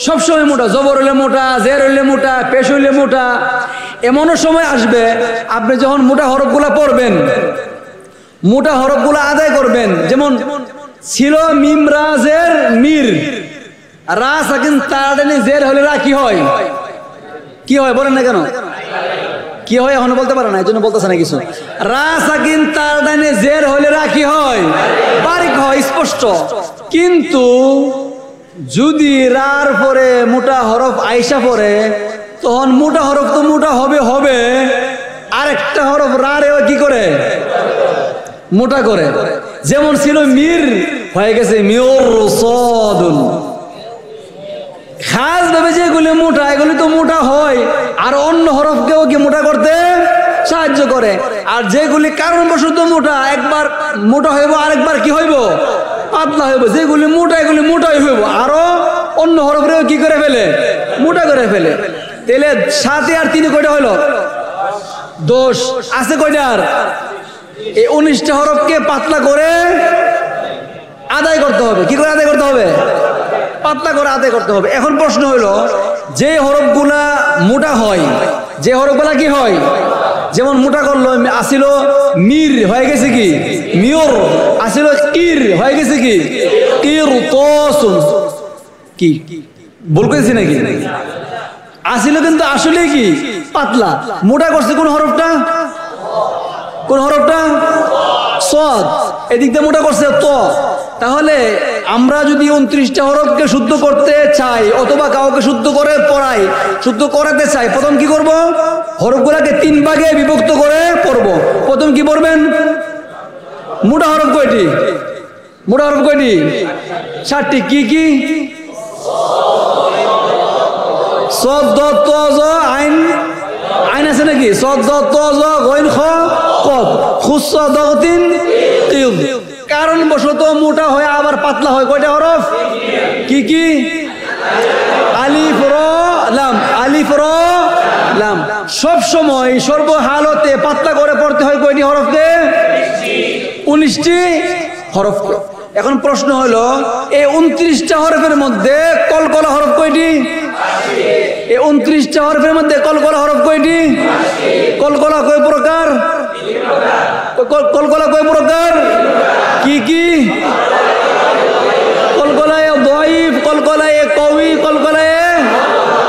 সবসময় মোটা জবর হইলে মোটা জের হইলে মোটা পেশ হইলে মোটা এমনও সময় আসবে আপনি যখন মোটা হরফগুলা পড়বেন মোটা হরফগুলা আদায় করবেন যেমন ছিল মিম রা জের মির রা সাকিন তাড়াতাড়ি জের হলে রা কি হয় বলেন না কেন কি হয় এখনো বলতে পারে না এই জন্য বলতেছে না কিছু রা সাকিন তাড়াতাড়ি জের হলে রা কি হয় বারিক হয় স্পষ্ট কিন্তু যদি রার পরে মোটা হরফ আইসা পড়ে তখন মোটা হরফ তো মোটা হবে আরেকটা হরফ রারে কি করে মোটা করে যেমন ছিল মির হয়ে গেছে মিওর সদুন খাস ভাবে যেগুলি মোটা এগুলি তো মোটা হয় আর অন্য হরফকেও কি মোটা করতে সাহায্য করে আর যেগুলি কারণবশত মোটা একবার মোটা হইব আরেকবার কি হইব পাতলা হইব যেগুলি মোটা এগুলি মোটাই হইব আরো অন্য হরফরেও কি করে ফেলে মোটা করে ফেলে তাহলে 7 আর 3 কয়টা হইল 10 আছে কয়টার এই 19টা হরফকে পাতলা করে আদায় করতে হবে কি করে আদায় করতে হবে পাতলা করে আদায় করতে হবে এখন প্রশ্ন হলো যে হরফগুলা মোটা হয় যে হরফগুলা কি হয় যেমন মোটা করলো আসিল মির হয়ে গেছে কি মিওর আসিল কির হয়ে গেছে কি কির তোসুন কি ভুল করেছি নাকি আসিল কিন্তু আসলে কি পাতলা মোটা করছে কোন হরফটা সদ এদিক দিয়ে মোটা করছে তো তাহলে আমরা যদি 29টা হরফকে শুদ্ধ করতে চাই অথবা কাউকে শুদ্ধ করে পড়াই শুদ্ধ করাতে চাই প্রথম কি করব হরফগুলোকে 3 ভাগে বিভক্ত করে পড়ব প্রথম কি পড়বেন মোটা হরফ কয়টি 7টি কি সদ দ ত জ আইন আইন আছে নাকি? সদ দ ত জ গইন খ কফ খুস দগতিন কিল। কারণ বশত মোটা হয় আবার পাতলা হয়। কয়টা হরফ? কি কি? আলিফ র লাম, আলিফ র লাম। সব সময় সর্বহালতে পাতলা করে পড়তে হয় কয়টি হরফকে? 19টি হরফ। এখন প্রশ্ন হলো এই 29টা হরফের মধ্যে কলকলা হরফ কয়টি? এই 29টা হরফের মধ্যে কলকলা হরফ কয়টি? কলকলা কয় প্রকার? কলকলা কয় প্রকার? কি কি? কলকলায় দাইফ, কলকলায় কওয়ি, কলকলায়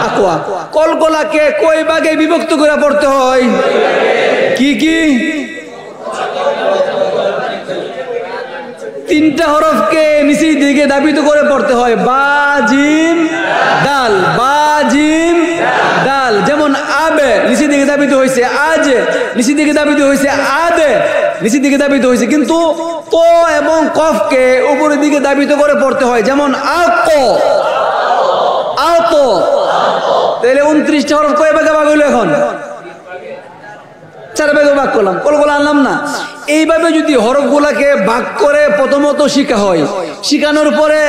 আকওয়া। কলকলাকে কয় ভাগে বিভক্ত করে পড়তে হয়? কি কি? 3টা হরফকে নিচের দিকে ধাবিত করে পড়তে হয়। বা জিম দাল, বা জিম দাল। যেমন আবে নিচের দিকে ধাবিত হয়েছে, আজ নিচের দিকে ধাবিত হয়েছে, আদে নিচের দিকে ধাবিত হয়েছে। কিন্তু তো এবং কফকে উপরের দিকে ধাবিত করে পড়তে হয়। যেমন আতো, আতো। তাহলে 29টা হরফ কয় ভাগে ভাগ হইলো? এখন 4 ভাগে ভাগ করলাম, কলকলা আনলাম না। এইভাবে যদি হরফগুলাকে ভাগ করে প্রথমত শিখা হয়, শিখানোর পরে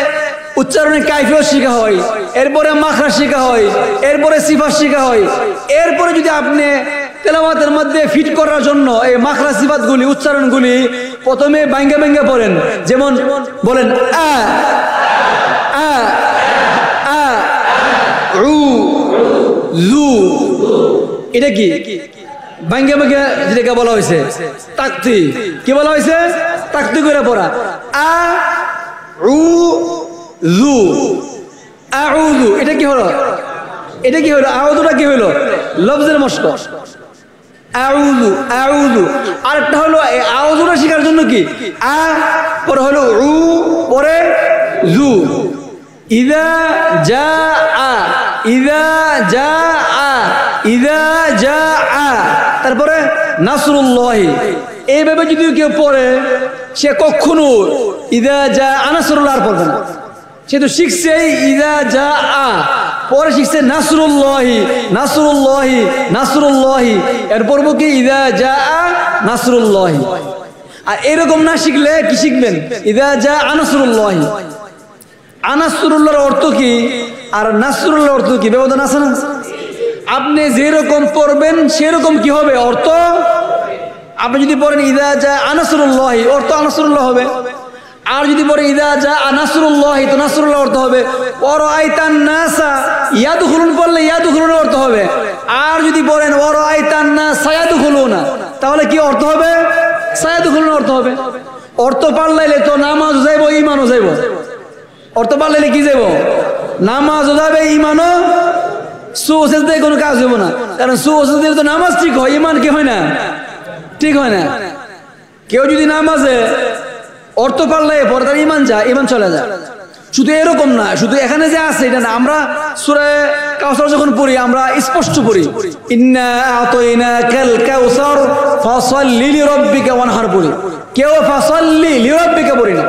উচ্চারণের কাইফিয়ত শিখা হয়, এরপরে মাখরাজ শিখা হয়, এরপরে সিফাত শিখা হয়, এরপরে যদি আপনি তেলাওয়াতের মধ্যে ফিট করার জন্য এই মাখরাজ সিফাতগুলি উচ্চারণগুলি প্রথমে ভাঙ্গে ভাঙ্গে পড়েন। যেমন বলেন আ আ আ উ লু। এটা কি? ভাঙ্গে ভাঙ্গে যেটাকে বলা হয়েছে তাকতি। কি বলা হয়েছে? তাকতি করে পড়া। আ উ লু, আউযু। এটা কি হলো? এটা কি হলো? আউযুটা কি হলো? লফজের মশক। আউযু, আউযু। আরেকটা হলো আউযুটা শেখার জন্য কি? আ পরে হলো উ, পরে জু। ইযা জাআ, ইযা জাআ, ইযা জাআ। তারপরে নাসরুল্লাহি। এইভাবে যদি কেউ পড়ে সে কখনো ইযা জাআ নাসরুল্লাহ আর পড়বে না। সে তো শিখছে ইযা জাআ, পরে শিখছে নাসরুল্লাহি, নাসরুল্লাহি, নাসরুল্লাহি। এর পর্ব কি? ইযা জাআ নাসরুল্লাহি। আর এরকম না শিখলে কি শিখবেন? ইযা জাআ নাসরুল্লাহি। আনাসরুল্লাহর অর্থ কি আর নাসরুল্লাহর অর্থ কি? ব্যবধান আছে না? আপনি যেরকম পড়বেন সেরকম কি হবে অর্থ? আপনি যদি পড়েন ইযা জাআ নাসরুল্লাহি, অর্থ নাসরুল্লাহ হবে। আর যদি পড়ে ইযা জাআ নাসরুল্লাহি, তো নাসরুল্লাহ অর্থ হবে। ওয়ারাআইতান নাসা ইয়াদখুলুন পড়লে ইয়াদখুলুন অর্থ হবে। আর যদি পড়েন ওয়ারাআইতান নাস সায়াদখুলুনা, তাহলে কি অর্থ হবে? সায়াদখুলুন অর্থ হবে। অর্থ পাল্লাইলে তো নামাজ যাইব, ঈমানও যাইব। অর্থ পাল্লাইলে কি যাইব? নামাজও যাবে, ঈমানও। সুসজদায় কোনো কাজ হইব না, কারণ সুসজদায় তো নামাজ ঠিক হয়, ঈমান কি হয় না? ঠিক হয় না। কেউ যদি নামাজে অর্থ পাল্লাই পরে তার ঈমান যায়, ঈমান চলে যায়। শুধু এরকম না, শুধু এখানে যে আছে এটা না। আমরা সূরা কাউসার যখন পড়ি আমরা স্পষ্ট পড়ি, ইন্না আতাইনাকাল কাউসার ফাসাল্লি লিরাব্বিকা ওয়ানহার পড়ি। কেউ ফাসাল্লি লিরাব্বিকা পড়ি না।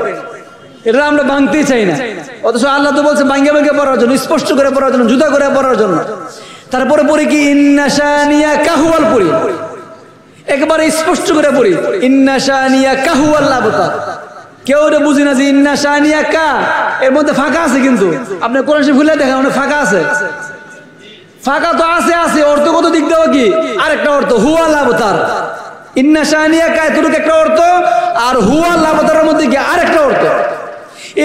এটা আমরা ভাঙতেই চাই না। অথচ আল্লাহ তো বলছে ভাঙ্গে ভাঙ্গে পড়ার জন্য, স্পষ্ট করে পড়ার জন্য, জুদা করে পড়ার জন্য। তারপরে পড়ি কি ইন্না শানিয়াকা হুয়াল পড়ি, একবারে স্পষ্ট করে পড়ি ইন্না শানিয়াকা হুয়াল আবতার। কেউ এটা বুঝি না যে ইন্না শানিয়াকা এর মধ্যে ফাঁকা আছে, কিন্তু আপনি কোরআন শরীফ খুলে দেখেন ওখানে ফাঁকা আছে। ফাঁকা তো আছে আছে, অর্থগত দিক দেওয়া কি আরেকটা অর্থ, হুয়াল আবতার। ইন্না শানিয়াকা এতটুকু একটা অর্থ, আর হুয়াল আবতারের মধ্যে কি আরেকটা অর্থ।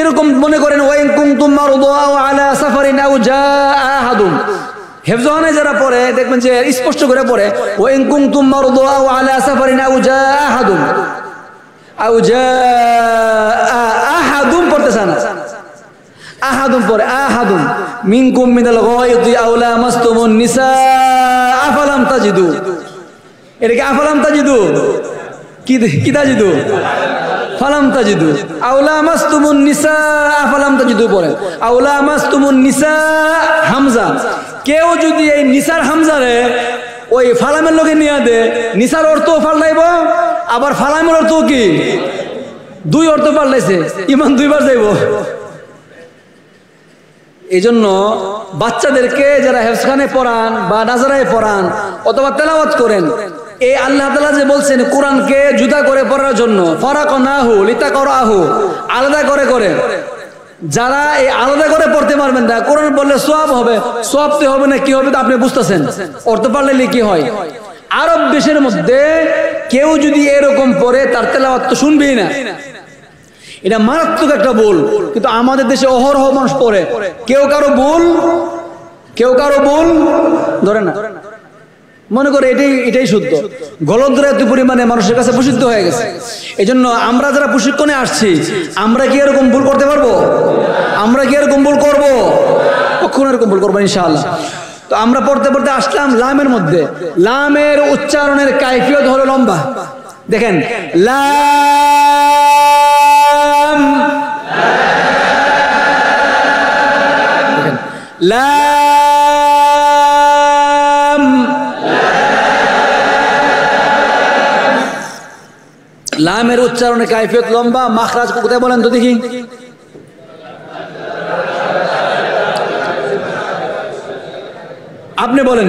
এরকম মনে করেন ওয়াইন কুনতুম মারদা আও আলা সাফারিন আও জাআ আহাদুম, হেফজহানে যারা পড়ে দেখবেন যে স্পষ্ট করে পড়ে ওয়াইন কুনতুম মারদা আও আলা সাফারিন আও জাআ আহাদুম, আও জাআ আহাদুম পড়তেছে না, আহাদুম পড়ে আহাদুম। মিনকুম মিনাল গায়তি আও লামাসতুমুন নিসা আফালাম তাজিদু। এটা কি আফালাম তাজিদু? কি তাজিদু? ফালাম তাজিদু। আওলা মাসতুমুন নিসা ফালাম তাজিদু পড়ে। আওলা মাসতুমুন নিসা হামজা। কেউ যদি এই নিসার হামজারে ওই ফালামের লগে নিয়ে দে, নিসার অর্থ পাল্টাইব, আবার ফালামের অর্থ কি দুই অর্থ পাল্টাইছে, ইমান দুইবার যাইব। এই জন্য বাচ্চাদেরকে যারা হেফজখানে পড়ান বা নাজারায় পড়ান অথবা তেলাওয়াত করেন, এই আল্লাহ তাআলা যে বলছেন কোরআনকে জুদা করে পড়ার জন্য, ফারাকনাহু লিতাকরাহু, আলাদা করে করে, যারা এই আলাদা করে পড়তে পারবেন না, কোরআন পড়লে সওয়াব হবে, সওয়াব তো হবে না, কি হবে তো আপনি বুঝতেছেন, পড়তে পারলে কি হয়। আরব দেশের মধ্যে কেউ যদি এরকম পড়ে তার তেলাওয়াত তো শুনবেই না, এটা মারাত্মক একটা ভুল। কিন্তু আমাদের দেশে অহরহ মানুষ পড়ে, কেউ কারো ভুল ধরে না, মনে করে এটাই শুদ্ধ। গলতরা এত পরিমাণে মানুষের কাছে প্রসিদ্ধ হয়ে গেছে। এই জন্য আমরা যারা প্রশিক্ষণে আসছি, আমরা কি এরকম ভুল করতে পারবো? আমরা কি এরকম ভুল করবো? কখনো এরকম ভুল করবো ইনশাআল্লাহ। তো আমরা পড়তে পড়তে আসলাম লামের মধ্যে। লামের উচ্চারণের কাইফিয়ত হলো লম্বা। দেখেন, লাম, লাম, লামের উচ্চারণের কাইফিয়ত লম্বা। মাখরাজ কোথায় বলেন তো দেখি? আপনি বলেন।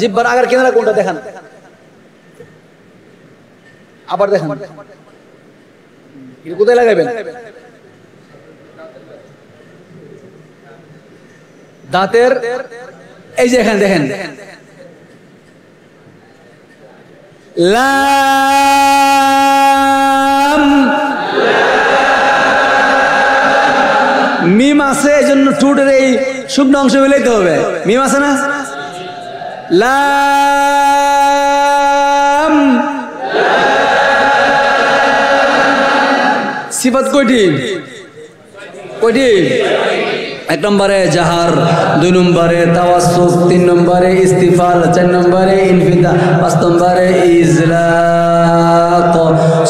জিহ্বার আগের কিনারা কোনটা দেখান, আবার দেখান, কোথায় লাগাবেন? দাঁতের এই যে এখানে দেখেন, লাম, মিম আছে, এই জন্য ঠোঁটের এই শুকনো অংশ মিলাইতে হবে। মিম আছে না? লাম, সিফাত কয়টি? এক নম্বরে জাহার, 2 নম্বরে তাওয়াসসুত, 3 নম্বরে ইস্তিফাল, 4 নম্বরে ইনফিতা, 5 নম্বরে ইজলাক,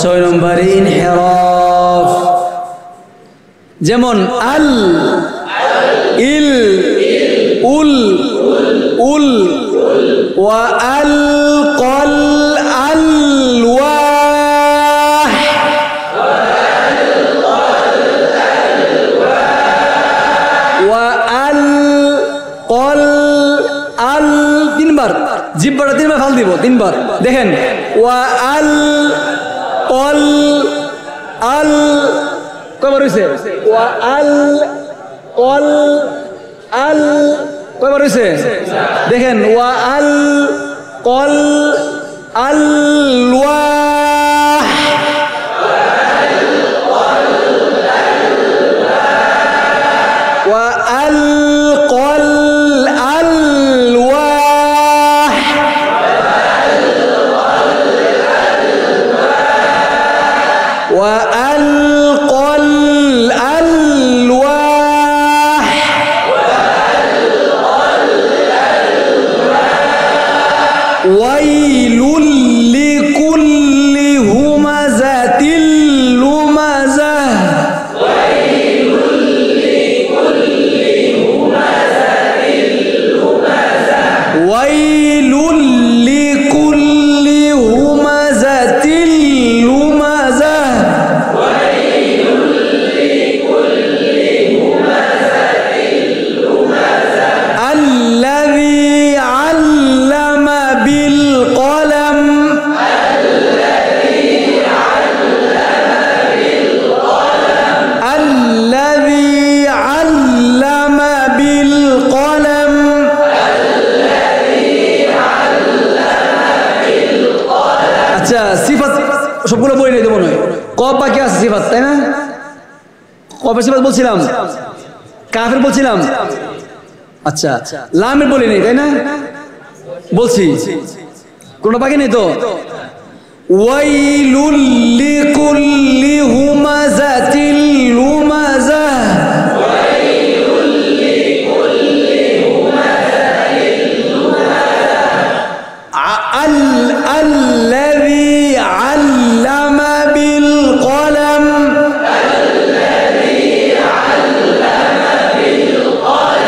6 নম্বরে ইনহিরাফ। যেমন আল, ইল, উল, উল, ওয়া আল কল, আল ওয়াহ, ওয়া আল কল, আল, 3 বার, জিহ্বাটা 3 বার ফাল দিব, 3 বার। দেখেন, ওয়া আল কল, আল কয়বার হয়েছে? ওয়া আল কল, আল কয়বার হয়েছে? দেখেন, ওয়া আল কল, আল ওয়াহ, ওয়া আল কল, আল ওয়াহ, ওয়া আল কল, আল ওয়াহ, ওয়াইলুল লিকুল্লি হুমাযাতিল লুমাযাহ, ওয়াইলুল লিকুল্লি হুমাযাতিল লুমাযাহ, আল্লাযী আল্লামা বিল কলম, আল্লাযী আল্লামা বিল কলম। আচ্ছা, সিফাত সবগুলো বই নিতে মনে হয়, কব বাকি আছে সিফাত, তাই না? কবে সিফাত বলছিলাম? কাফের বলছিলাম। আচ্ছা, লামের বলি নেই, তাই না? বলছি, কোনো বাকি নেই তো? ওয়াইলুল লিকুল্লি হুমাযাতিল লুমাযাহ, আল্লাযী আল্লামা বিল কলম,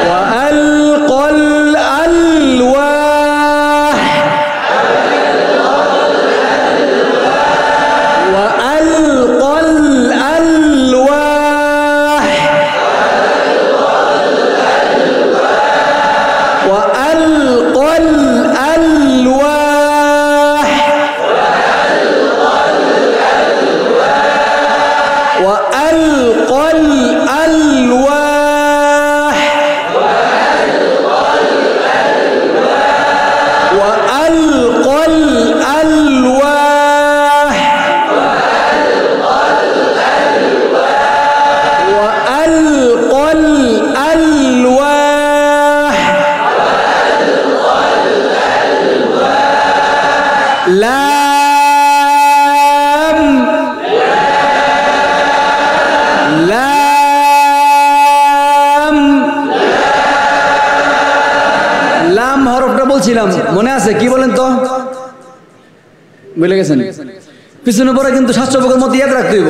ওয়া আল কল, আল ওয়াহ, ওয়া আল কল, আল বলছিলাম, মনে আছে? কি বলেন তো, বুঝলে গেছেন? পিছনে পরে কিন্তু স্বাস্থ্যপক্ষের মধ্যে ইয়াদ রাখতে হইব।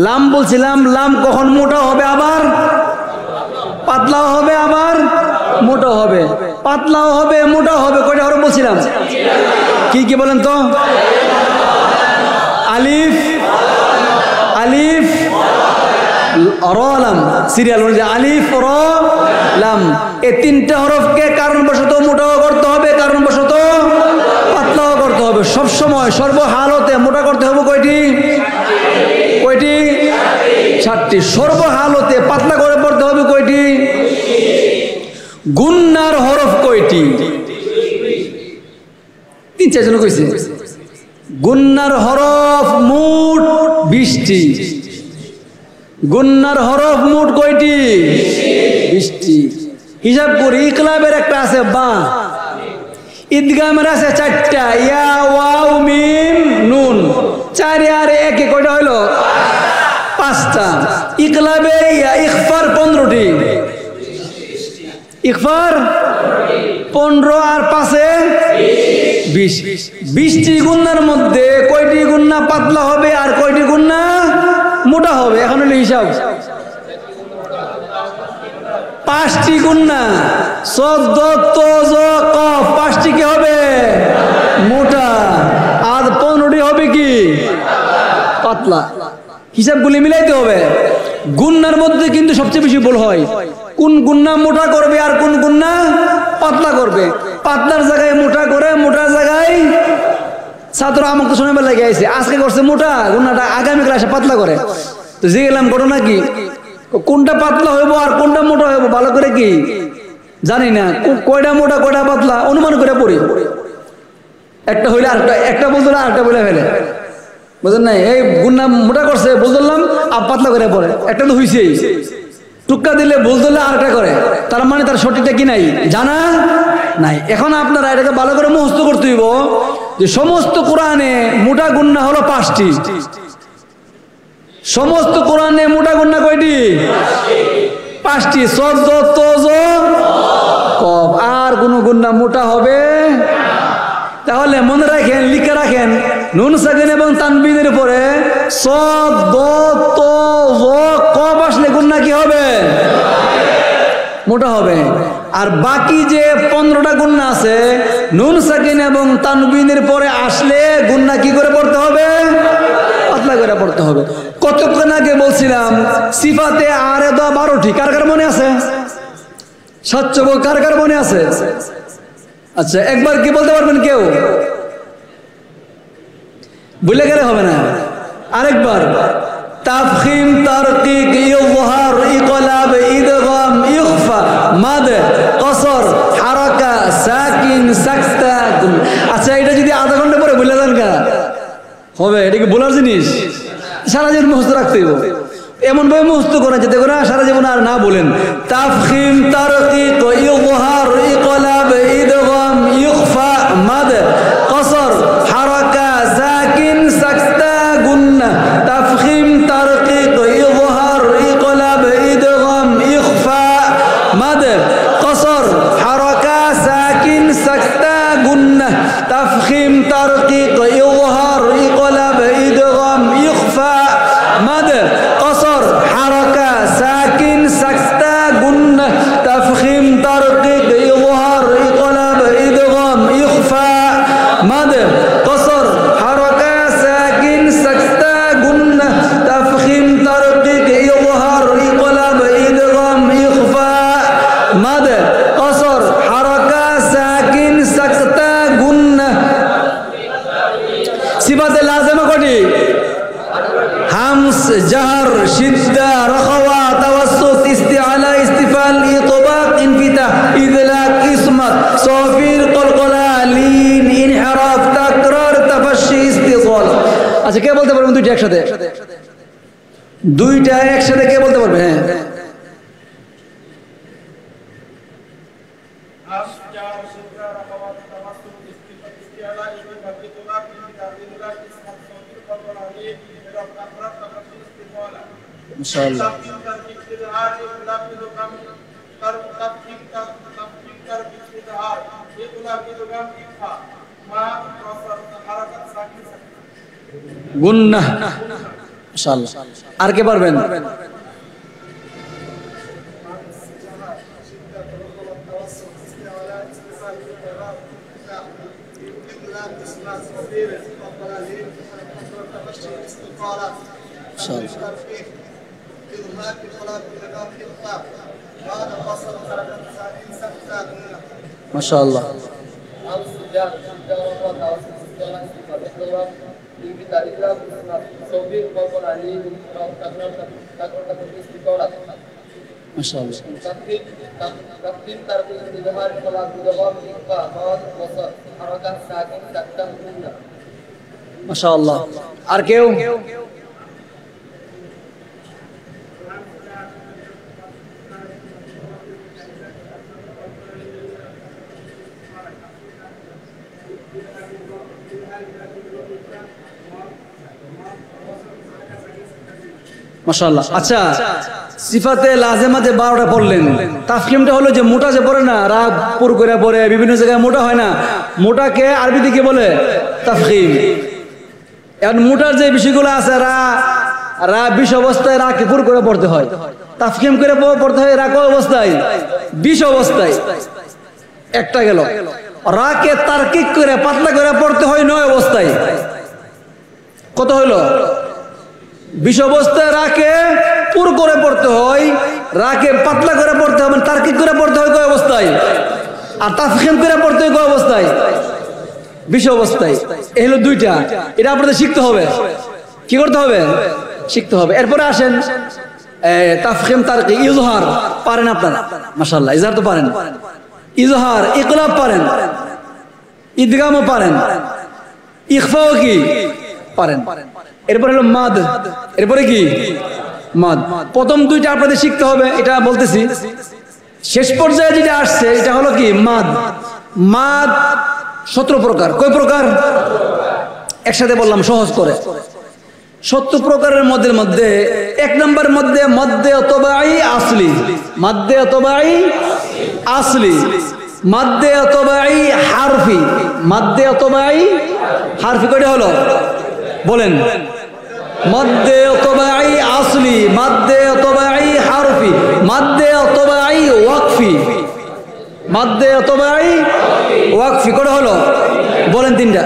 লাম বলছিলাম, লাম কখন মোটা হবে আবার পাতলাও হবে, আবার মোটা হবে, পাতলাও হবে, মোটাও হবে। কয়টা হরফ বলছিলাম? কি কি বলেন তো? আলিফ, আলিফ র লাম, সিরিয়াল অনুযায়ী আলিফ র লাম। এই তিনটা হরফকে কারণবশত মোটাও করতে হবে, কারণবশত পাতলাও করতে হবে। সব সময় সর্বহালতে মোটা করতে হবে কয়টি? কয়টি? 7টি। সর্বহালতে পাতলা করে পড়তে হবে কয়টি? গুন্নার হরফ কয়টি? 3-4 জন কইছে। গুন্নার হরফ মোট 20টি। গুন্নার হরফ মোট কয়টি? 20টি। হিসাব করি। ইকলাবের একটা আছে বা, ইদগামের আছে 4টা, ইয়া ওয়াও মিম নুন। 4 আর 1 কয়টা হইল? 5টা। ইকলাবে ইখফার 15টি। ইখফার 15 আর 5-এ 20। 20টি গুন্নার মধ্যে কয়টি গুন্না পাতলা হবে আর কয়টি গুন্না মোটা হবে? এখন হলো হিসাব। 5টি গুন্না, সদ তজ কফ, 5টি কি হবে? মোটা। আর 15টি হবে কি? পাতলা। হিসাবগুলি মিলাইতে হবে। গুন্নার মধ্যে কিন্তু সবচেয়ে বেশি ভুল হয়। কোন গুন্না মোটা করবে আর কোন গুন্না পাতলা করবে। পাতলার জায়গায় মোটা করে, মোটার জায়গায় ছাত্র আমাকে শোনাবার লাগে আইছে, আজকে করছে মোটা গুন্নাটা, আগামী ক্লাসে পাতলা করে। তো যে গেলাম ঘটনা কি, কোনটা পাতলা হইব আর কোনটা মোটা হইব ভালো করে কি জানি না। কয়টা মোটা কয়টা পাতলা অনুমান করে পড়ি। একটা হইলে আরেকটা, একটা বলতো না আরেকটা বলে ফেলে, বুঝলেন না? এই গুন্না মোটা করছে বললাম আর পাতলা করে পড়ে। একটা তো হইছেই, টুক্কা দিলে ভুল ধরলে আরেকটা করে, তার মানে তার সঠিকটা কি নাই, জানা নাই। এখন আপনারা এটাকে ভালো করে মুখস্থ করতে হইব যে সমস্ত কোরআনে মোটা গুন্না হলো 5টি। সমস্ত কোরআনে মোটা গুন্না কয়টি? 5টি। সদ তজ কফ। আর কোন গুন্না মোটা হবে? তাহলে মনে রাখেন, লিখে রাখেন, নুন সাকিন এবং তানবিনের পরে সদ তজ কফ আসলে গুন্না কি হবে? মোটা হবে। আর বাকি যে 15টা গুন্না আছে, নুন সাকিন এবং তানবিনের পরে আসলে গুন্না কি করে পড়তে হবে? পাতলা করে পড়তে হবে। কতক্ষণ আগে বলছিলাম সিফাতে আরে 12টি। কার কার মনে আছে? সচ্চব কার কার মনে আছে? আচ্ছা, একবার কি বলতে পারবেন কেউ? ভুলে গেলে হবে না, আরেকবার। তাফখিম, তারকিক, ইযহার, ইকলাব, ইদগাম, ইখফা, মাদ, কসর, হারাকা, সাকিন, সাকতা। আচ্ছা, এটা যদি আধা ঘন্টা পরে ভুলে যান কা হবে? এটা কি বলার জিনিস? সারা জীবন মুখস্থ রাখতে হবে। এমন ভাবে মুখস্থ করা যেতে করে সারা জীবন আর না বলেন। তাফখিম, তারকিক, ইযহার, ইকলাব, ইদগাম, ইখফা, মাদ, কসর, হারাকা, সাকিন, সাকতা, গুন্না। তাফখিম, তারকিক, ইযহার, ইকলাব, ইদগাম, ইখফা, মাদ, কসর, হারাকা, সাকিন, সাকতা, গুন্না। তাফখিম, তারকিক, ইযহার, ইকলাব, ইদগাম, ইখফা, মাদ, কসর, হারাকা, সাকিন, সাকতা, গুন্না। তাফখিম, তারকিক, ইযহার, ইকলাব, ইদগাম, ইখফা, মাদ, কসর, হারাকা, সাকিন, সাকতা, গুন্না। তাফখিম, তারকিক, ইযহার, ইকলাব, ইদগাম, ইখফা, মাদ, কসর, হারাকা, সাকিন, সাকতা, গুন্না। সিফাতে লাজিমা কয়টি? হামস, জাহর, শিদ্দা, রাখাওয়া, তাওয়াসসুত, ইস্তিআলা, ইস্তিফাল, ইতবাক, ইনফিতাহ, ইদলাক, ইসমাত, সাফির, কলকলা, লিন, ইনহিরাফ, তাকরার, তাফাশশি, ইস্তিসাল। আচ্ছা, কে বলতে পারবেন দুইটা একসাথে? দুইটা একসাথে কে বলতে পারবে? হ্যাঁ, ইনশাআল্লাহ। গুন্না। মাশাআল্লাহ। আর কে পারবেন? মাশাআল্লাহ। মাশাআল্লাহ। আর কেউ? মাশাআল্লাহ। আচ্ছা, সিফাতে লাজেমাতে 12টা পড়লেন। তাফখিমটা হলো যে মোটা যে পড়ে না, রাগ পুর করে পড়ে, বিভিন্ন জায়গায় মোটা হয় না, মোটাকে আরবিতে কি বলে? তাফখিম। এখন মোটার যে বিষয়গুলো আছে, রা বিষ অবস্থায় রাকে পুর করে পড়তে হয়, তাফখিম করে পড়তে হয় রাক অবস্থায়, বিষ অবস্থায়। একটা গেল। রাকে তার্কিক করে পাতলা করে পড়তে হয় 9 অবস্থায়। কত হইলো? 20 অবস্থায় রাকে পুর করে পড়তে হয়, রাকে পাতলা করে পড়তে হবে, তার্কিক করে পড়তে হয় কয় অবস্থায়? আর তাফখিম করে পড়তে হয় কয় অবস্থায়? 20 অবস্থায়। এই হলো 2টা। এটা আপনাদের শিখতে হবে। কি করতে হবে? শিখতে হবে। এরপরে আসেন তাফখিম, তারকিক, ইজহার পারেন আপনারা? মাশাআল্লাহ। ইজহার তো পারেন, ইজহার, ইকলাব পারেন, ইদগামও পারেন, ইখফাও কি পারেন। এরপরে হলো মাদ। এরপরে কি? মাদ। প্রথম 2টা আপনাদের শিখতে হবে, এটা বলতেছি। শেষ পর্যায়ে যেটা আসছে এটা হলো কি? মাদ। মাদ 17 প্রকার। কয় প্রকার? একসাথে বললাম সহজ করে। 70 প্রকারের মধ্যে 1 নম্বরের মধ্যে মদ্দে তবাই আসলি। মদ্দে তবাই আসলি, মদ্দে তবাই হারফি। মদ্দে তবাই হারফি কয়টা হলো? বলেন। মদ্দে তবাই আসলি, মদ্দে তবাই হারফি, মদ্দে তবাই ওয়াকফি। মদ্দে তবাই ওয়াকফি কয়টা হলো? বলেন 3টা।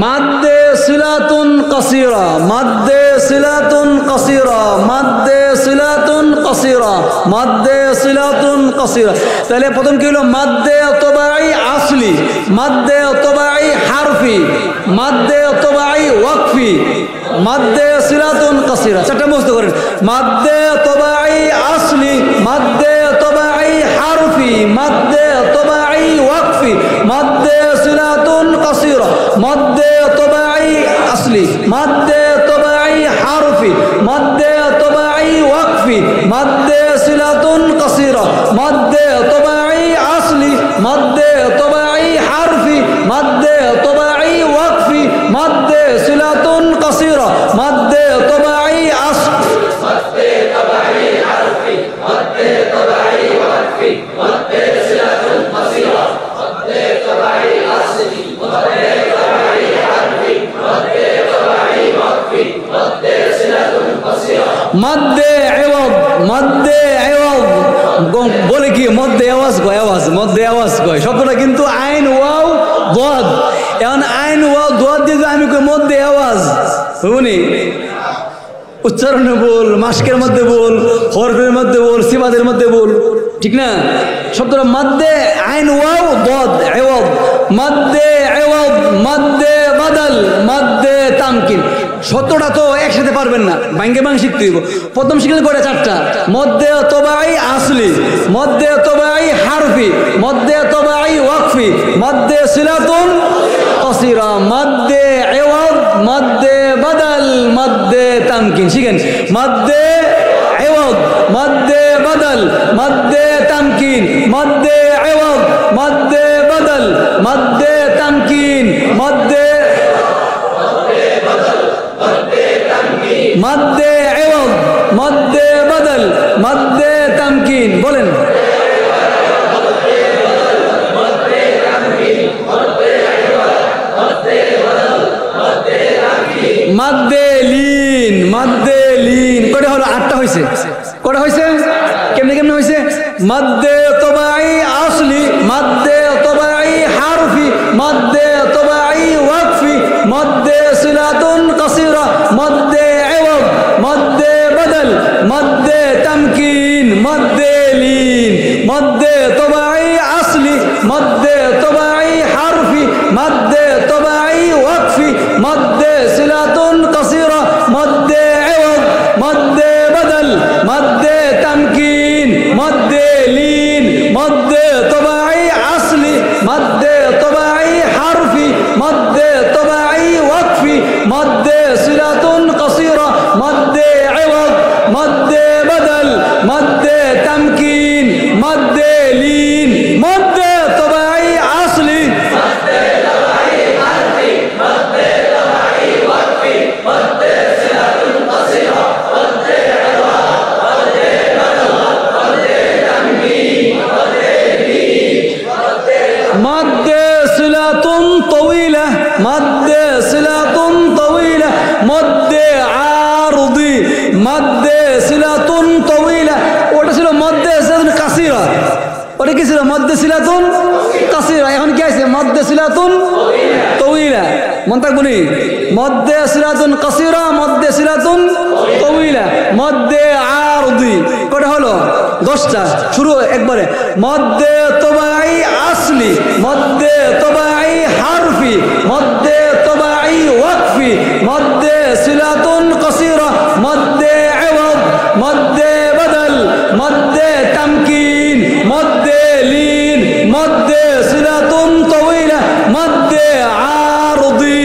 মাদ্দে সিলাতুন কাসীরা, মাদ্দে সিলাতুন কাসীরা, মাদ্দে সিলাতুন কাসীরা, মাদ্দে সিলাতুন কাসীরা। তাহলে প্রথম কি হলো? মাদ্দে তবাই আসলি, মাদ্দে তবাই হারফি, মাদ্দে তবাই ওয়াকফি, মাদ্দে সিলাতুন কাসীরা। 4টা মুখস্থ করেন। মাদ্দে তবাই আসলি, মাদ্দে তবাই হারফি, মাদ্দে তবাই ওয়াকফি, মাদ্দে সিলাতুন কাসীরা, মাদ্দে তবাই আসলি, মাদ্দে তবাই হারফি, মাদ্দে তবাই ওয়াকফি, মাদ্দে সিলাতুন কাসীরা, মাদ্দে তবাই আসলি, মাদ্দে তবাই হারফি, মাদ্দে তবাই ওয়াকফি, মাদ্দে সিলাতুন কাসীরা, মাদ্দে তবাই আসলি, মাদ্দে তবাই হারফি, মাদ্দে তবাই ওয়াকফি, মাদ্দে সিলাতুন কাসীরা, মাদ্দে তবাই আসলি, মাদ্দে তবাই হারফি, মাদ্দে তবাই ওয়াকফি, মাদ্দে সিলাতুন কাসীরা। মাদ্দে ইওয়াদ, মাদ্দে ইওয়াদ বলে কি? মধ্যে আওয়াজ কয়, আওয়াজ মধ্যে আওয়াজ কয়। শব্দটা কিন্তু আইন ওয়াও দাদ। এখন আইন ওয়াও দাদ দিয়ে আমি কই মধ্যে আওয়াজ, শুনি উচ্চারণে বল, মাস্কের মধ্যে বল, হরফের মধ্যে বল, সিফাতের মধ্যে বল, ঠিক না? শব্দটা মাদ্দে আইন ওয়াও দাদ ইওয়াদ, মাদ্দে ইওয়াদ, মাদ্দে বাদল, মাদ্দে তামকিন। 17টা তো একসাথে পারবেন না, ভাঙ্গে ভাঙ্গে শিখতে হইব। প্রথম শিখলে করে 4টা। মদ্দে তবাই আসলি, মদ্দে তবাই হারফি, মদ্দে তবাই ওয়াকফি, মদ্দে সিলাতুন কাসীরা, মদ্দে ইওয়াদ, মদ্দে বাদল, মদ্দে তামকিন। শিখেন। মদ্দে ইওয়াদ, মদ্দে বাদল, মদ্দে তামকিন, মদ্দে ইওয়াদ, মদ্দে বাদল, মদ্দে তামকিন, মদ্দে মদ্দে ইওয়াদ, মদ্দে বদল মদ্দে তামকিন বলেন মদ্দে লিন কটা হলো 8টা হয়েছে কটা হয়েছে কেমনে কেমনে হয়েছে মদ্দে তবাই আসলি মদ্দে তবাই হারফি মদ্দে তবাই ওয়াকফি মদ্দে সিলাতুন কাসীরা মদ্দে ইওয়াদ মদ্দে বদল মদ্দে তামকিন মদ্দে লিন মদ্দে তবাই আসলি মদ্দে তবাই হারফি মদ্দে তবাই ওয়াকফি মদ্দে সিলাতুন কাসীরা মদ্দে ইওয়াদ মদ্দে বদল মদ্দে তামকিন মদ্দে লিন মদ্দে তবাই আসলি মদ্দে তবাই হারফি মদ্দে তবাই ওয়াকফি মদ্দে সিলাতুন কাসীরা মদ্দে ইওয়াদ মদ্দে বদল মদ্দে তামকিন মদ্দে লিন মদ্দে তবাই আসলি মদ্দে তবাই হারফি মদ্দে তবাই ওয়াকফি মদ্দে সিলাতুন কাসীরা মদ্দে ইওয়াদ মদ্দে বদল মদ্দে তামকিন মদ্দে লিন মদ্দে সিলাতুন তাওয়িলা মদ্দে সিলাতুন তাওয়িলা মদ্দে আরদি মদ্দে সিলাতুন তাওয়িলা ওটা ছিল মদ্দে সিলাতুন কাসীরা ওটা কি ছিল মদ্দে সিলাতুন কাসীরা এখন কি আছে মদ্দে সিলাতুন তাওয়িলা মন থাকবনি মদ্দে সিলাতুন কাসীরা মদ্দে সিলাতুন তাওয়িলা মদ্দে আরদি কটা হলো 10টা শুরু একবারে মদ্দে তবাই আসলি মদ্দে তবাই হারফি মদ্দে তবাই ওয়াকফি মদ্দে সিলাতুন কাসীরা মদ্দে ইওয়াদ মদ্দে বদল মদ্দে তামকিন মদ্দে লিন মদ্দে সিলাতুন তাওয়িলা মদ্দে আরদি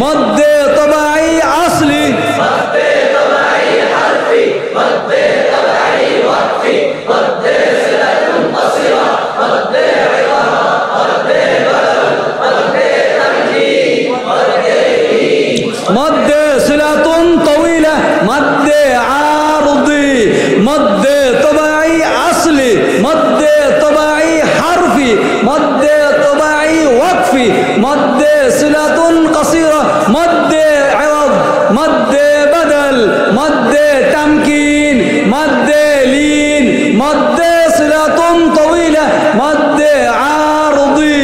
মদ্দে তবাই আসলি মদ্দে তবাই হারফি মদ্দে তবাই ওয়াকফি মদ্দে সিলাতুন কাসীরা মদ্দে ইওয়াদ মদ্দে বদল মদ্দে তামকিন মদ্দে লিন মদ্দে সিলাতুন তাওয়িলা মদ্দে আরদি মদ্দে তবাই আসলি মদ্দে তবাই হারফি মদ্দে তবাই ওয়াকফি মদ্দে সিলাতুন কাসীরা মদ্দে ইওয়াদ মদ্দে বদল মদ্দে তামকিন মদ্দে লিন মদ্দে সিলাতুন তাওয়িলা মদ্দে আরদি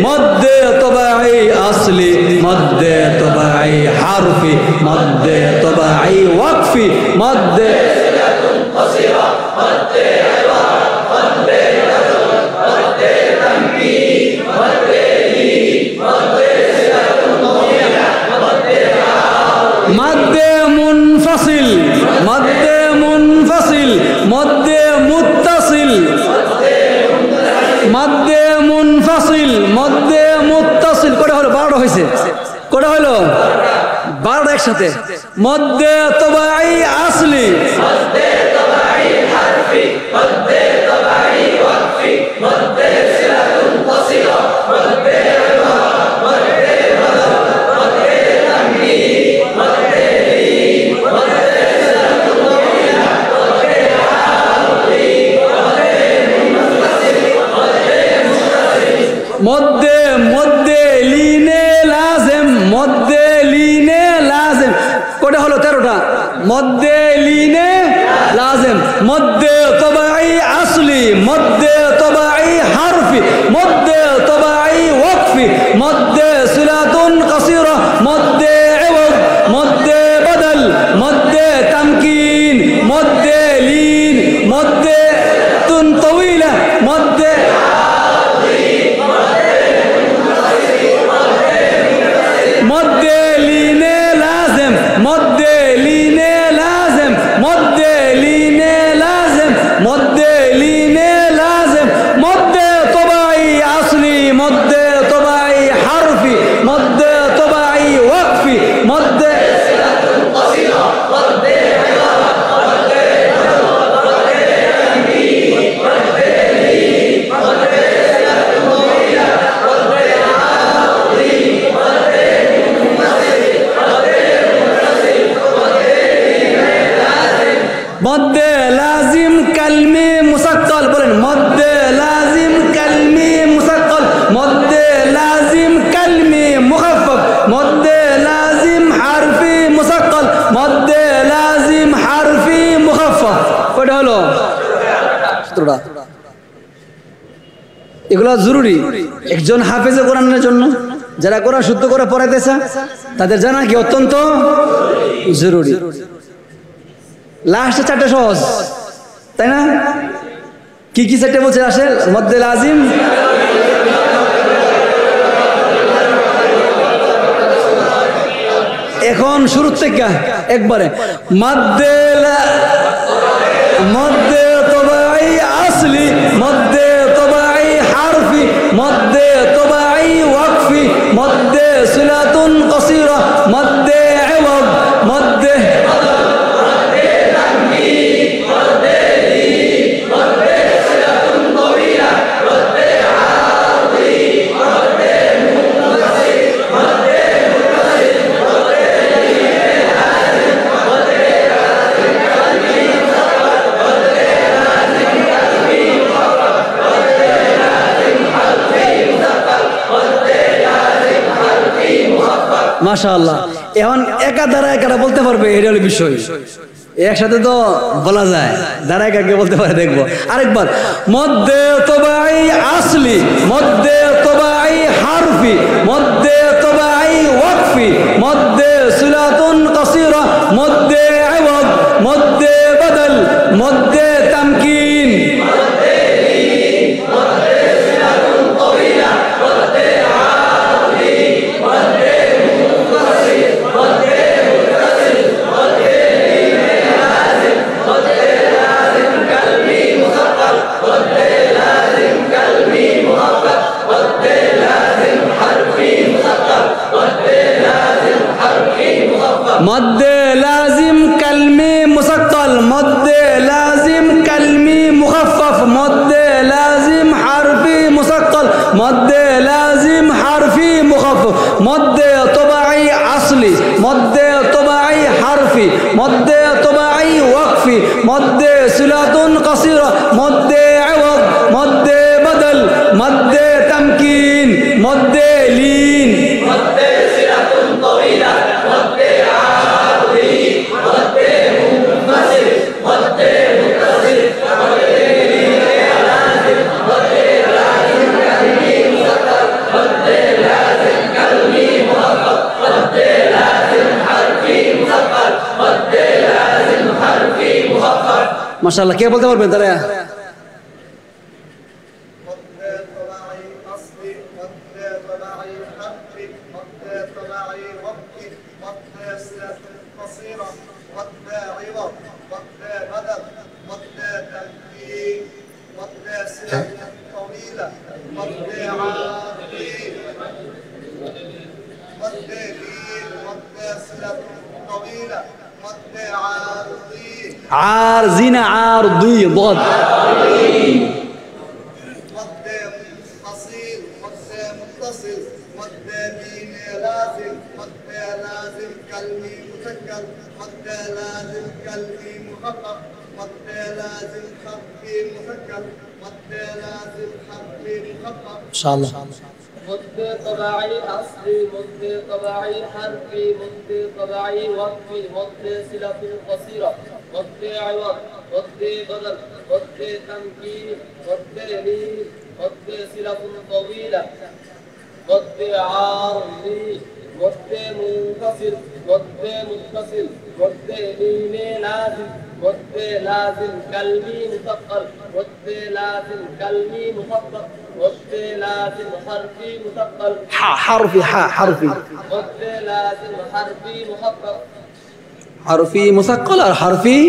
মদ্দে তবাই আসলি মদ্দে তবাই হারফি মদ্দে তবাই ওয়াকফি মদ্দে সিলাতুন কাসীরা মদ্দে ইওয়াদ মদ্দে বদল মদ্দে তামকিন মদ্দে লিন মদ্দে সিলাতুন তাওয়িলা মদ্দে মদ্দে মুনফাসিল মদ্দে মুনফাসিল মদ্দে মুত্তাসিল মদ্দে মুনফাসিল মদ্দে মুত্তাসিল কটা হলো 12টা হয়েছে কটা হলো 12টা একসাথে মদ্দে তবাই আসলি মদ্দে তবাই হারফি মদ্দে তবাই ওয়াকফি মদ্দে সিলাতুন কাসীরা মদ্দে ইওয়াদ মদ্দে বদল মদ্দে তামকিন মদ্দে লিন মদ্দে সিলাতুন তাওয়িলা মদ্দে আরদি মদ্দে মুনফাসিল মদ্দে মুত্তাসিল মদ্দে মদ্দে লিনে লাজিম মদ্দে লিনে লাজিম কটা হলো 13টা মদ্দে লিনে লাজিম মদ্দে তবাই আসলি মদ্দে তবাই হারফি মদ্দে তবাই ওয়াকফি মদ্দে সিলাতুন কাসীরা মদ্দে ইওয়াদ মদ্দে বদল মদ্দে তামকিন মদ্দে লিন মদ্দে তুন তাওয়িলা মদ্দে মদ্দে লিনে লাজিম মদ্দে লিনে লাজিম মদ্দে লিনে লাজিম মদ্দে লিনে লাজিম মদ্দে তবাই আসলি মদ্দে তবাই হারফি মদ্দে তবাই ওয়াকফি মদ্দে সিলাতুন কাসীরা মদ্দে ইওয়াদ মদ্দে বদল মদ্দে তামকিন মদ্দে লিন মদ্দে মদ্দে লাজিম কালমে মুসাক্কাল বলেন মদ্দে লাজিম কালমে মুসাক্কাল মদ্দে লাজিম কালমে মুখাফফাফ মদ্দে লাজিম হারফি মুসাক্কাল মদ্দে লাজিম হারফি মুখাফফাফ কয়টা হলো 17টা এগুলো জরুরি একজন হাফেজে কোরআনের জন্য যারা কোরআন শুদ্ধ করে পড়াইতেছে তাদের জানা কি অত্যন্ত জরুরি লাস্টে 4টা সহজ তাই না কি কি 4টা বলছে আসে মদ্দে লাজিম এখন শুরু থেকে একবারে মদ্দে মদ্দে তবাই আসলি মদ্দে তবাই হারফি মদ্দে তবাই ওয়াকফি মদ্দে সিলাতুন কসীরা মদ্দে ইওয়াদ মদ্দে মাশাআল্লাহ এখন একা দ্বারা একাটা বলতে পারবে এটা হলো বিষয় একসাথে তো বলা যায় দ্বারা একাকে বলতে পারে দেখবো আরেকবার মদ্দে তবাই আসলি মদ্দে তবাই হারফি মদ্দে তবাই ওয়াকফি মদ্দে সিলাতুন কসীরা মদ্দে ইওয়াদ মদ্দে বদল মদ্দে তামকিন মদ্দে লাজিম কালমি মুসাক্কাল মদ্দে লাজিম কালমি মুখাফফাফ মদ্দে লাজিম হারফি মুসাক্কাল মদ্দে লাজিম হারফি মুখাফফাফ মদ্দে তবাই আসলি মদ্দে তবাই হারফি মদ্দে তবাই ওয়াকফি মদ্দে সিলাতুন কসীরা মদ্দে ইওয়াদ মদ্দে বদল মদ্দে তামকিন মদ্দে লিন মদ্দে সিলাতুন তাওয়িলা মদ্দে মাশাআল্লাহ কে বলতে পারবেন তারা عارضين عارضي ضاد مد قصير مد متصل مد ميم لازم مد لازم كلمي مسكر مد لازم كلمي مخفف مد لازم خفي مسكر مد لازم خفي مخفف ان شاء الله مد طباعي أصلي مد طباعي حرفي مد طباعي وقفي مد صلة قصيرة مد عوض مد بدل مد تمكين مد لين مد صلة طويلة مد عارضي مد منفصل مد متصل مد ميم لازم مد لازم كلمي مثقل مد لازم كلمي مخفف مد لازم حرفي مثقل حرفي حرفي مد لازم حرفي مخفف حرفي مثقل और حرفي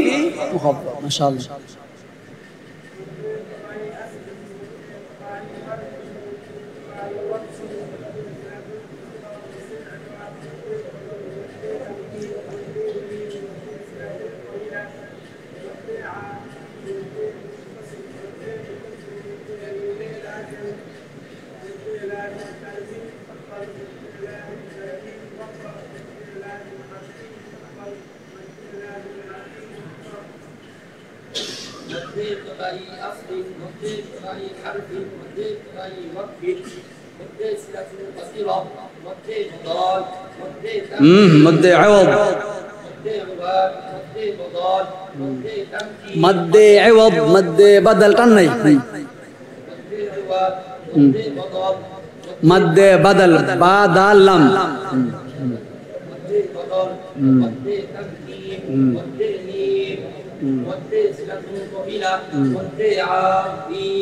مخفف ما شاء الله طبعي أصلي مد طبعي حرفي مد طبعي وقفي مد صلة قصيرة مد مضاد مد مد عوض مد عوض مد مضاد مد تمكين مد عوض مد بدل টান নাই مد عوض مد مضاد مد بدل بدل لم مد مضاد مد تمكين مد ميم مد صلة طويلة مد عاطي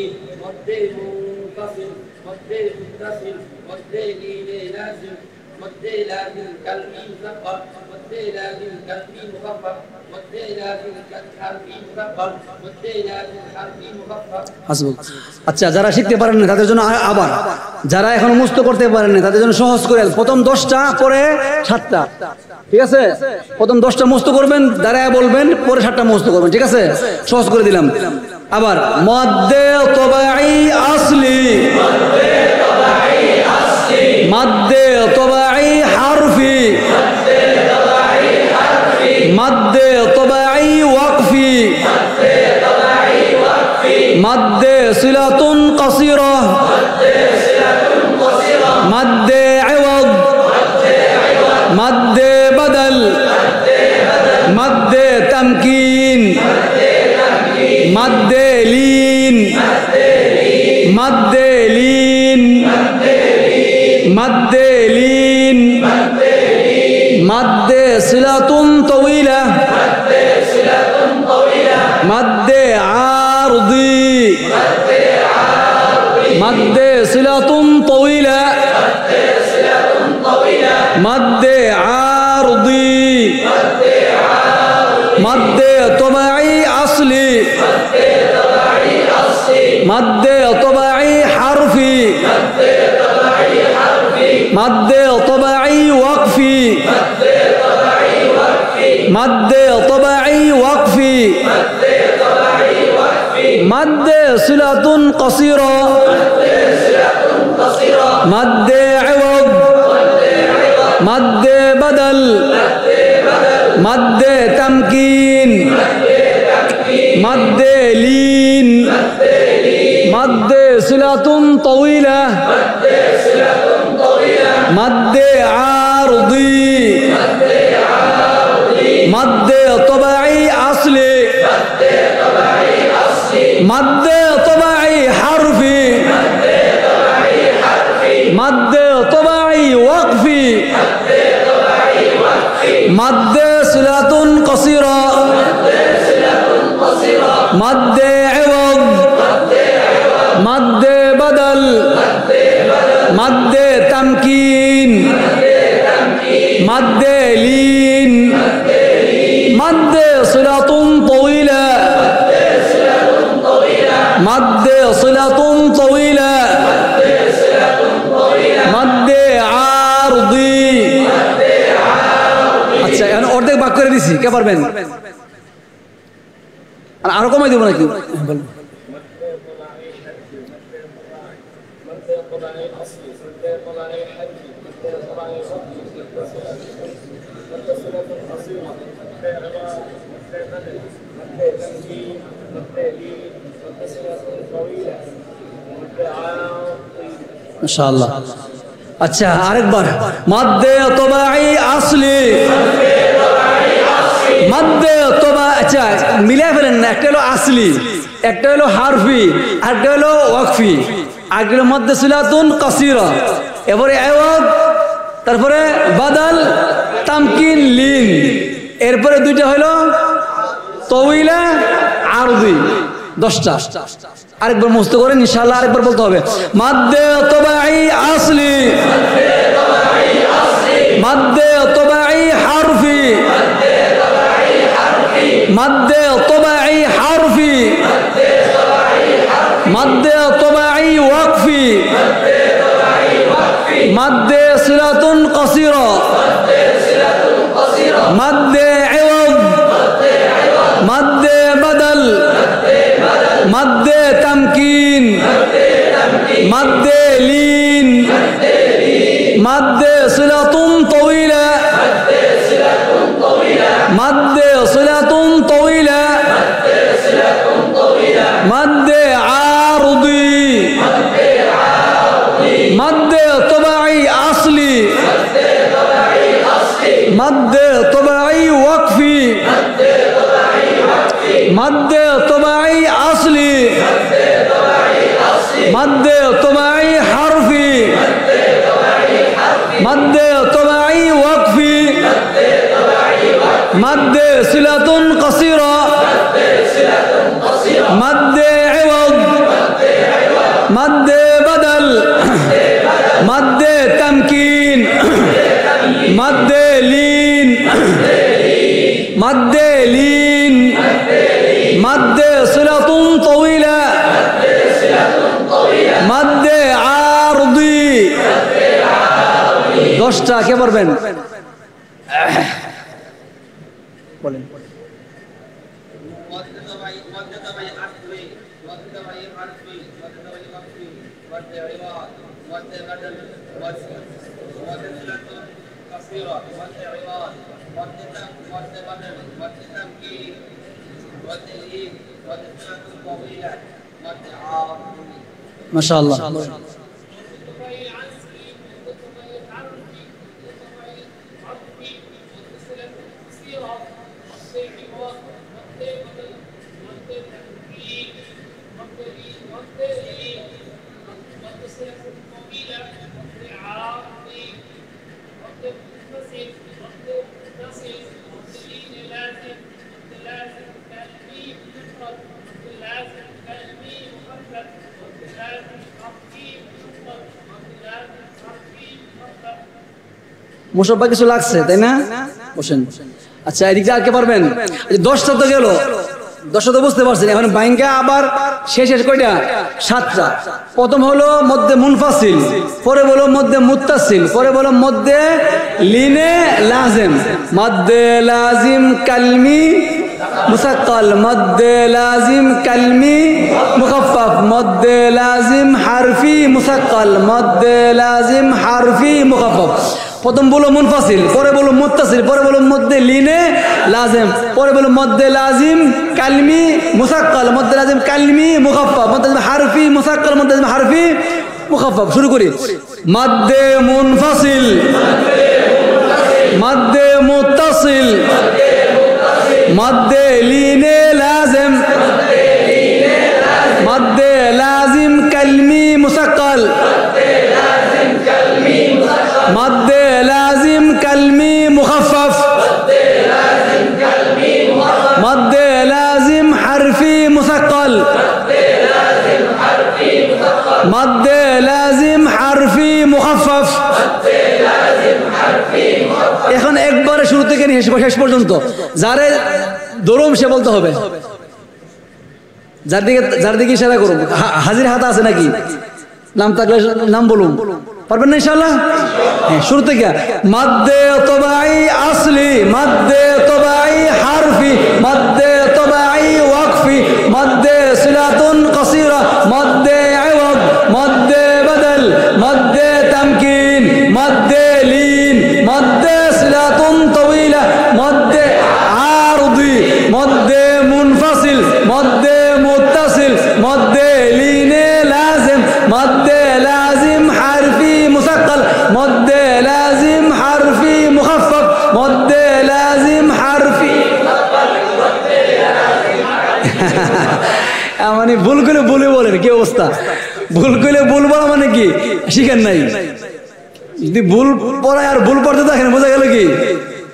مد منفصل مد متصل مد لين لازم مد لازم كلمي مثقل مد لازم كلمي مخفف مد لازم حرفي مثقل مد لازم حرفي مخفف হাসবুক আচ্ছা যারা শিখতে পারেন না তাদের জন্য আবার যারা এখনো মুস্ত করতে পারেন না তাদের জন্য সহজ করে প্রথম 10টা পরে 7টা ঠিক আছে প্রথম 10টা মুস্ত করবেন দাঁড়ায় বলবেন পরে 7টা মুস্ত করবেন ঠিক আছে সহজ করে দিলাম আবার মদ্দে তবাই আসলি মদ্দে তবাই হারফি মদ্দে তবাই ওয়াকফি মদ্দে সিলাতুন কাসীরা মদ্দে আওয়াদ মদ্দে বদল মদ্দে তামকিন মদ্দে লিন মদ্দে লিন মদ্দে লিন মদ্দে সিলাতুন তাওয়িলা মদ্দে আরদি মদ্দে সিলাতুন তাওয়িলা মদ্দে আরদি মদ্দে তবাই আসলি মদ্দে তবাই হারফি মদ্দে তবাই ওয়াকফি মদ্দে তবাই ওয়াকফি মদ্দে সিলাতুন কাসীরা মদ্দে আওয়াদ মদ্দে বদল মদ্দে তামকিন মদ্দে লিন মদ্দে সিলাতুন তাওয়িলা মদ্দে আরদি মদ্দে তবাই আসলি মদ্দে তবাই হারফি মদ্দে তবাই ওয়াকফি মদ্দে সিলাতুন কাসীরা মদ্দে আওয়াদ মদ্দে বদল মদ্দে তামকিন মদ্দে লিন মদ্দে সিলাতুন তাওয়িলা মদ্দে সিলাতুন তাওয়িলা মদ্দে আরদি আচ্ছা এখন অর্ধেক ভাগ করে দিছি কে পারবেন আর আরো কমাই দেব নাকি বলুন মাশাআল্লাহ আচ্ছা আরেকবার মদ্দে তবাই আসলি মদ্দে তবা আচ্ছা মিলাই ফেলেন না একটা হলো আসলি একটা হলো হারফি আরেকটা হলো ওয়াকফি আরেকটা হলো মদ্দে সিলাতুন কাসীরা এবারে আওয়াদ তারপরে বদল তামকিন লিন এরপরে দুইটা হলো তাওয়িলা আরদি 10টা আরেকবার মুস্ত করেন ইনশাআল্লাহ আরেকবার বলতে হবে মদ্দে তবাই আসলি মদ্দে তবাই হারফি মদ্দে তবাই হারফি মদ্দে তবাই ওয়াকফি মদ্দে সিলাতুন কাসীরা মদ্দে আওয়াদ মদ্দে বদল মদ্দে তামকিন মদ্দে লিন মদ্দে সিলাতুন তাওয়িলা মদ্দে সিলাতুন তাওয়িলা مد صلة قصيرة مد عوض مد بدل مد تمكين مد لين مد لين مد صلة طويلة مد عارضي দশটা কে পারবেন বলেন মাশাআল্লাহ মুশাব্বা কিছু লাগছে তাই না বসেন আচ্ছা এদিকে আর কে পারবেন 10টা তো গেল 10টা তো বুঝতে পারছেন এখন বাইঙ্গা আবার শেষ কয়টা 7টা প্রথম হলো মধ্যে মুনফাসিল পরে বলো মধ্যে মুত্তাসিল পরে বলো মধ্যে লিনে লাজিম মধ্যে লাজিম কালমি মুসাক্কাল মধ্যে লাজিম কালমি মুখাফফাফ মধ্যে লাজিম হারফি মুসাক্কাল মধ্যে লাজিম হারফি মুখাফফাফ প্রথম বলো মুনফাসিল পরে বলো মুত্তাসিল পরে বলো মধ্যে লিনে লাজিম পরে বলো মধ্যে লাজিম কালমি মুসাক্কাল মধ্যে লাজিম কালমি মুখাফফাফ মধ্যে হারফি মুসাক্কাল মধ্যে হারফি মুখাফফাফ শুরু করি মধ্যে মুনফাসিল মধ্যে মুত্তাসিল মধ্যে লিনে লাজিম মধ্যে লাজিম কালমি মুসাক্কাল মধ্যে লাজিম কালমি মুখাফফাফ মধ্যে লাজিম হারফি মুসাক্কাল মধ্যে লাজিম হারফি মুখাফফাফ এখন একবারে শুরু থেকে নিয়ে শেষ পর্যন্ত যারে দরম সে বলতে হবে যার দিকে ইশারা করুন হাজির হাত আছে নাকি নাম থাকলে নাম বলুন পারবেন না ইনশাআল্লাহ হ্যাঁ শুরু থেকে মধ্যে তবাই আসলি মধ্যে তবাই হারফি মধ্যে তবাই ওয়াকফি মধ্যে সিলাতুন কাসীরা মধ্যে আওয়াদ মধ্যে বদল মধ্যে তামকিন মধ্যে লিন মধ্যে সিলাতুন তাওয়িলা মধ্যে আরদি মধ্যে মুনফাসিল মধ্যে মুত্তাসিল মধ্যে লিনে লাজিম মধ্যে লাজিম হারফি মুসাক্কাল মধ্যে লাজিম হারফি মুখাফফাফ মধ্যে লাজিম হারফি মানে ভুল করে বলে বলেন কি অবস্থা ভুল করে ভুল বলা মানে কি শিখেন নাই যদি ভুল পড়ায় আর ভুল পড়তে দেখেন বোঝা গেল কি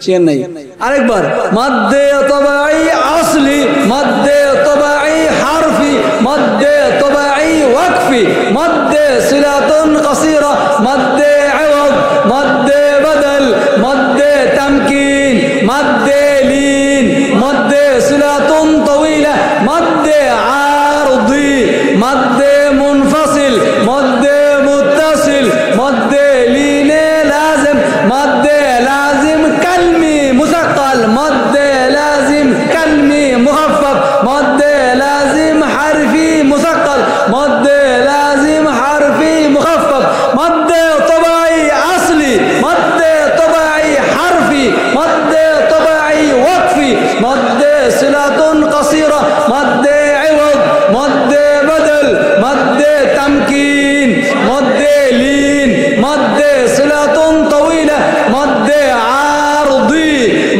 শিখেন নাই আরেকবার মধ্যে তবাই আসলি মধ্যে তবাই হারফি মধ্যে তবাই ওয়াকফি মধ্যে সিলাতুন কাসীরা মধ্যে আওয়াদ মধ্যে বদল মধ্যে তামকিন মধ্যে লিন মধ্যে সিলাতুন তাওয়িলা মধ্যে আরদি মধ্যে মুনফাসিল মধ্যে মুত্তাসিল মধ্যে লিনে লাজিম মধ্যে লাজিম কালমি মুসাক্কাল মধ্যে লাজিম কালমি মুখাফফাফ মধ্যে লাজিম হারফি মুসাক্কাল মধ্যে লাজিম হারফি মুখাফফাফ মধ্যে তবাই আসলি মধ্যে তবাই হারফি মধ্যে তবাই ওয়াকফি মধ্যে সিলাতুন কাসীরা মধ্যে আওয়াদ মধ্যে বদল মধ্যে তামকিন মধ্যে লিন মধ্যে সিলাতুন তাওয়িলা মধ্যে আরদি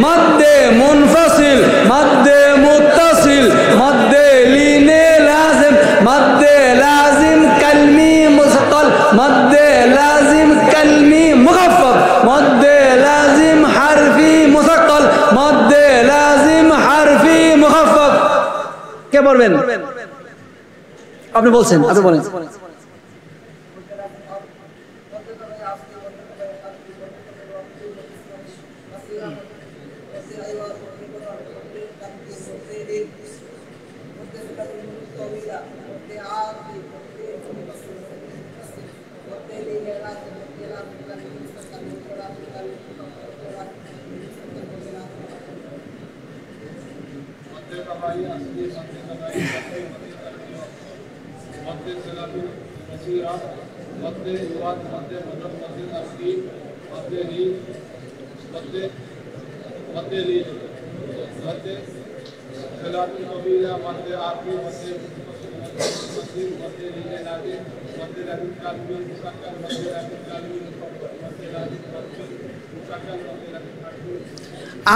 মধ্যে মুনফাসিল মধ্যে মুত্তাসিল মধ্যে লিনে লাজিম মধ্যে লাজিম কালমি মুসাক্কাল মধ্যে লাজিম কালমি মুখাফফাফ মধ্যে লাজিম হারফি মুসাক্কাল মধ্যে কে পারবেন? আপনি বলছেন, আপনি বলেন।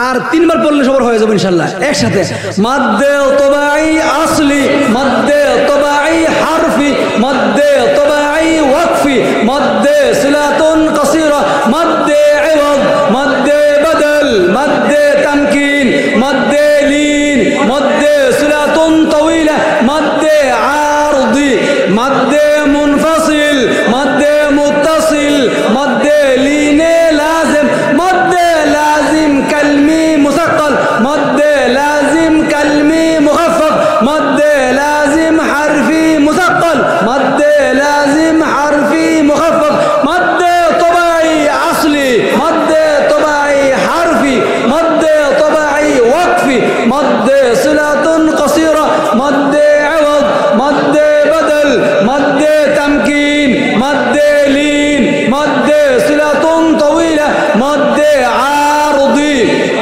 আর তিনবার পড়লে সবার হয়ে যাবে ইনশাআল্লাহ একসাথে। মাদ্দে তবাই আসলি, মাদ্দে তবাই হারফি, মাদ্দে তবাই ওয়াকফি, মাদ্দে সিলাতুন কাসীরা, মাদ্দে ইওয়াদ, মাদ্দে বদল, মাদ্দে তামকিন, মাদ্দে লিন, মাদ্দে সিলাতুন তাওয়িলা, মাদ্দে আরদি, মাদ্দে মুনফাসিল, মাদ্দে মুত্তাসিল, মাদ্দে লিনে লাজিম, মাদ্দে লাজিম কালমি মুসাক্কাল, মাদ্দে লাজিম কালমি মুখাফফ, মাদ্দে লাজিম হারফি মুসাক্কাল, মাদ্দে লাজিম হারফি মুখাফফ, মাদ্দে তবাই আসলি, মাদ্দে তবাই হারফি, মাদ্দে তবাই ওয়াকফি, মাদ্দে সিলাতুন কাসীরা, মাদ্দে ইওয়াদ, মাদ্দে বদল, মাদ্দে তামকিন, মাদ্দে লিন, মাদ্দে সিলাতুন তাওয়িলা, মাদ্দে আরদি,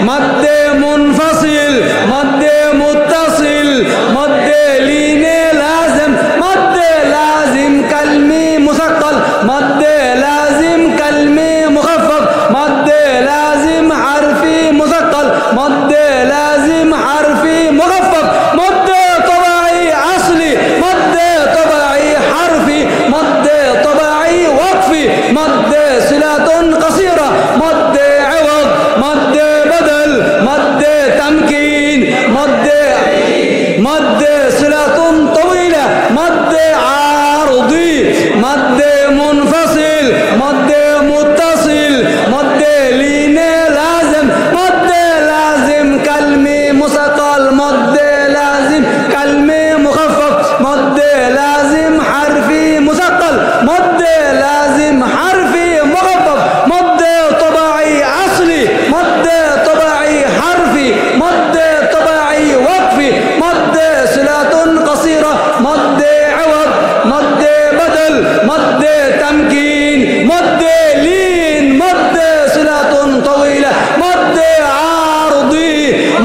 মাদ্দে মুনফাসিল, মাদ্দে মুত্তাসিল, মাদ্দে লিনে লাজিম, মাদ্দে লাজিম কালমি মুসাক্কাল, মাদ্দে লাজিম কালমি মুখাফফ, মাদ্দে লাজিম হারফি মুসাক্কাল, মাদ্দে লাজিম হারফি মুখাফফ, মাদ্দে তবাই আসলি, মাদ্দে তবাই হারফি, মাদ্দে তবাই ওয়াকফি, মাদ্দে সিলাতুন কাসীরা, মাদ্দে ইওয়াদ, মাদ্দে বদল, মাদ্দে তামকিন, মাদ্দে সিলাতুন তাওয়িলা, মাদ্দে আরদি, মাদ্দে মুনফাসিল, মাদ্দে মুত্তাসিল, মাদ্দে লিনে লাজিম, মাদ্দে লাজিম কালমি মুসাক্কাল, মাদ্দে লাজিম কালমি মুখাফফ, মাদ্দে লাজিম হারফি মুসাক্কাল, মাদ্দে লাজিম হারফি মুখাফফ, মাদ্দে তবাই আসলি, মাদ্দে তবাই হারফি, মাদ্দে তবাই ওয়াকফি, মাদ্দে সিলাতুন কাসীরা, মাদ্দে ইওয়াদ, মাদ্দে বদল, মাদ্দে তামকিন, মাদ্দে লিন, মাদ্দে সিলাতুন তাওয়িলা, মাদ্দে আরদি,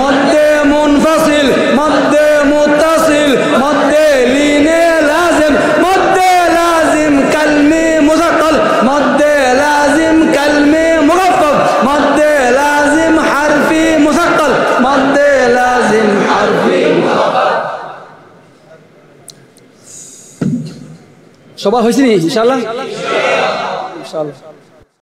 মাদ্দে মুনফাসিল, মাদ্দে মুত্তাসিল, মাদ্দে লিনে লাজিম, মাদ্দে লাজিম কালমি মুসাক্কাল, মাদ্দে লাজিম কালমি মুখাফফ, মাদ্দে লাজিম হারফি মুসাক্কাল, মাদ্দে লাজিম হারফি মুখাফফ। সবাই হয়েছে নি ইনশাআল্লাহ? ইনশাআল্লাহ।